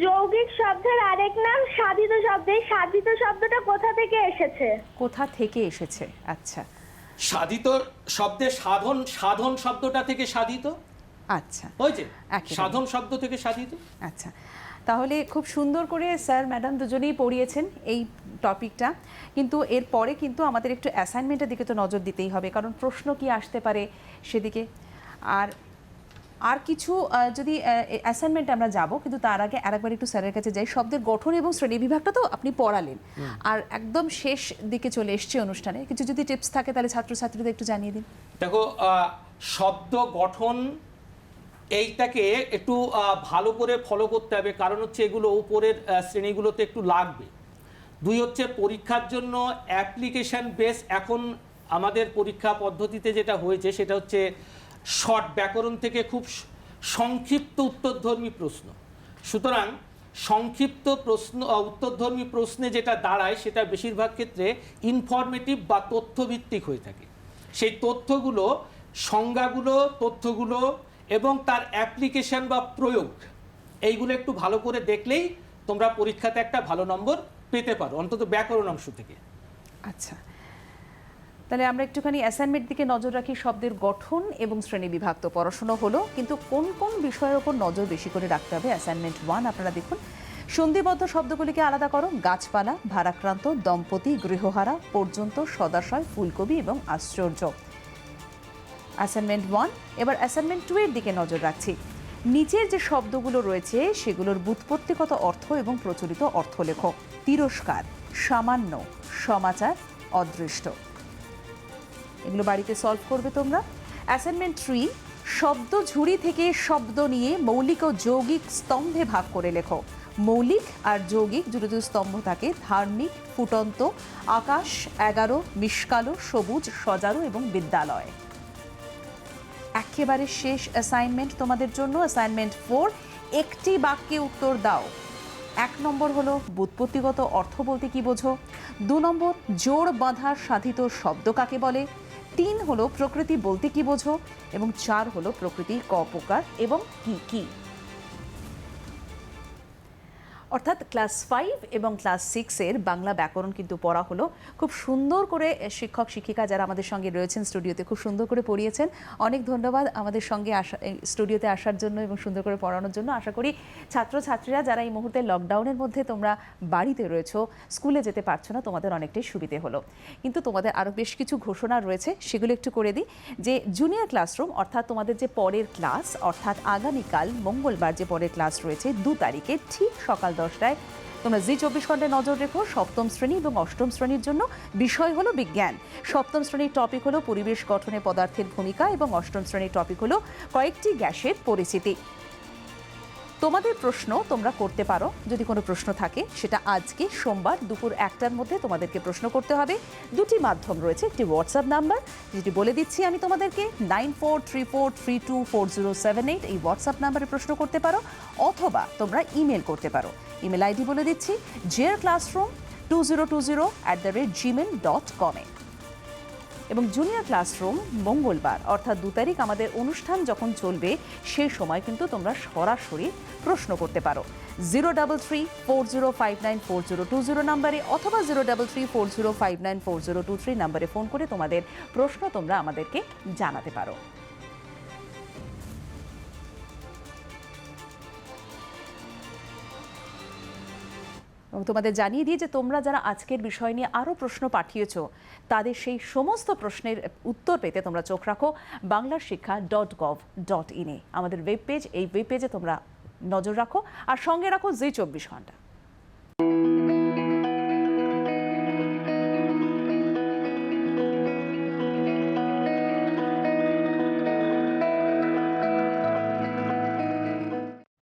যৌগিক শব্দের আরেক নাম সাধিত শব্দ। এই সাধিত শব্দটা কোথা থেকে এসেছে? কোথা থেকে এসেছে? আচ্ছা সাধিত শব্দে সাধন, সাধন শব্দটা থেকে সাধিত। আচ্ছা, হয়েছে? একেবারে। সাধন শব্দ থেকে সাধিত। আচ্ছা, তাহলে খুব সুন্দর করে স্যার ম্যাডাম দুজনেই পড়িয়েছেন এই টপিকটা, কিন্তু এরপরে কিন্তু আমাদের একটু অ্যাসাইনমেন্টের দিকে তো নজর দিতেই হবে, কারণ প্রশ্ন কি আসতে পারে সেদিকে। আর কিছু যদি অ্যাসাইনমেন্ট আমরা যাব, কিন্তু তার আগে আরেকবার একটু স্যারের কাছে যাই। শব্দের গঠন এবং শ্রেণী বিভাগটা তো আপনি পড়ালেন, আর একদম শেষ দিকে চলে এসছে অনুষ্ঠানে, কিছু যদি টিপস থাকে তাহলে ছাত্রছাত্রীদের একটু জানিয়ে দিন। দেখো, শব্দ গঠন এইটাকে একটু ভালো করে ফলো করতে হবে, কারণ হচ্ছে এগুলো উপরের শ্রেণীগুলোতে একটু লাগবে। 2 হচ্ছে পরীক্ষার জন্য অ্যাপ্লিকেশন বেস। এখন আমাদের পরীক্ষা পদ্ধতিতে যেটা হয়েছে সেটা হচ্ছে শর্ট ব্যাকরণ থেকে খুব সংক্ষিপ্ত উত্তরধর্মী প্রশ্ন। সুতরাং সংক্ষিপ্ত প্রশ্ন, উত্তরধর্মী প্রশ্নে যেটা দাঁড়ায় সেটা বেশিরভাগ ক্ষেত্রে ইনফরমেটিভ বা তথ্যভিত্তিক হয়ে থাকে। সেই তথ্যগুলো, সংজ্ঞাগুলো, তথ্যগুলো এবং তার অ্যাপ্লিকেশন বা প্রয়োগ, এইগুলো একটু ভালো করে দেখলেই তোমরা পরীক্ষাতে একটা ভালো নম্বর পেতে পারো, অন্তত ব্যাকরণ অংশ থেকে। আচ্ছা, তাহলে আমরা একটুখানি অ্যাসাইনমেন্ট দিকে নজর রাখি। শব্দের গঠন এবং শ্রেণী বিভাগ তো পড়াশোনা হলো, কিন্তু কোন কোন বিষয়ের ওপর নজর বেশি করে রাখতে হবে? অ্যাসাইনমেন্ট 1 আপনারা দেখুন। সন্ধিবদ্ধ শব্দগুলিকে আলাদা করো। গাছপালা, ভারাক্রান্ত, দম্পতি, গৃহহারা, পর্যন্ত, সদাশয়, ফুলকবি এবং আশ্চর্য। অ্যাসাইনমেন্ট 1। এবার অ্যাসাইনমেন্ট 2 এর দিকে নজর রাখছি। নিচের যে শব্দগুলো রয়েছে সেগুলোর ব্যুৎপত্তিগত অর্থ এবং প্রচলিত অর্থ লেখো। তিরস্কার, সামান্য, সমাচার, অদৃষ্ট। এগুলো বাড়িতে সলভ করবে তোমরা। অ্যাসাইনমেন্ট 3। শব্দ ঝুড়ি থেকে শব্দ নিয়ে মৌলিক ও যৌগিক স্তম্ভে ভাগ করে লেখো। মৌলিক আর যৌগিক দুটো স্তম্ভ থাকে। ধার্মিক, ফুটন্ত, আকাশ, 11, মিশকালো, সবুজ, সজারু এবং বিদ্যালয়। একেবারে শেষ অ্যাসাইনমেন্ট তোমাদের জন্য, অ্যাসাইনমেন্ট 4। একটি বাক্যে উত্তর দাও। 1 নম্বর হলো ব্যুৎপত্তিগত অর্থ বলতে কি বোঝো। 2 নম্বর জোড় বাঁধা সাধিত শব্দ কাকে বলে। 3 হলো প্রকৃতি বলতে কি বোঝো, এবং 4 হলো প্রকৃতির ক প্রকার এবং কি কি। অর্থাৎ ক্লাস 5 এবং ক্লাস 6 এর বাংলা ব্যাকরণ কিন্তু পড়া হলো। খুব সুন্দর করে শিক্ষক শিক্ষিকা যারা আমাদের সঙ্গে রয়েছেন স্টুডিওতে খুব সুন্দর করে পড়িয়েছেন। অনেক ধন্যবাদ আমাদের সঙ্গে স্টুডিওতে আসার জন্য এবং সুন্দর করে পড়ানোর জন্য। আশা করি ছাত্রছাত্রীরা যারা এই মুহূর্তে লকডাউনের মধ্যে তোমরা বাড়িতে রয়েছো, স্কুলে যেতে পারছো না, তোমাদের অনেকটাই সুবিধে হলো। কিন্তু তোমাদের আরও বেশ কিছু ঘোষণা রয়েছে, সেগুলো একটু করে দিই। যে জুনিয়র ক্লাসরুম, অর্থাৎ তোমাদের যে পরের ক্লাস, অর্থাৎ আগামীকাল মঙ্গলবার যে পরের ক্লাস রয়েছে 2 তারিখে ঠিক সকাল 10টায় তোমরা জি 24 ঘন্টায় নজর রেখো। 7ম শ্রেণী এবং 8ম শ্রেণীর জন্য বিষয় হলো বিজ্ঞান। 7ম শ্রেণীর টপিক হলো পরিবেশ গঠনে পদার্থের ভূমিকা এবং 8ম শ্রেণীর টপিক হলো কয়েকটি গ্যাসের পরিচিতি। তোমাদের প্রশ্ন তোমরা করতে পারো, যদি কোনো প্রশ্ন থাকে সেটা আজকে সোমবার দুপুর 1টার মধ্যে তোমাদেরকে প্রশ্ন করতে হবে। 2টি মাধ্যম রয়েছে, একটি হোয়াটসঅ্যাপ নাম্বার যেটি বলে দিচ্ছি আমি তোমাদেরকে 9434324078, এই হোয়াটসঅ্যাপ নাম্বারে প্রশ্ন করতে পারো, অথবা তোমরা ইমেল করতে পারো। ইমেল আইডি বলে দিচ্ছি jerclassroom2020@gmail.com। এবং জুনিয়র ক্লাসরুম মঙ্গলবার অর্থাৎ 2 তারিখ আমাদের অনুষ্ঠান যখন চলবে সেই সময় কিন্তু তোমরা সরাসরি প্রশ্ন করতে পারো 03340594020 নাম্বারে অথবা 03340594023 নাম্বারে ফোন করে তোমাদের প্রশ্ন তোমরা আমাদেরকে জানাতে পারো। এবং তোমাদের জানিয়ে দিই যে তোমরা যারা আজকের বিষয় নিয়ে আরও প্রশ্ন পাঠিয়েছো তাদের সেই সমস্ত প্রশ্নের উত্তর পেতে তোমরা চোখ রাখো banglarshikha.gov.in আমাদের ওয়েব পেজ, এই ওয়েব পেজে তোমরা নজর রাখো আর সঙ্গে রাখো জি 24 ঘন্টা।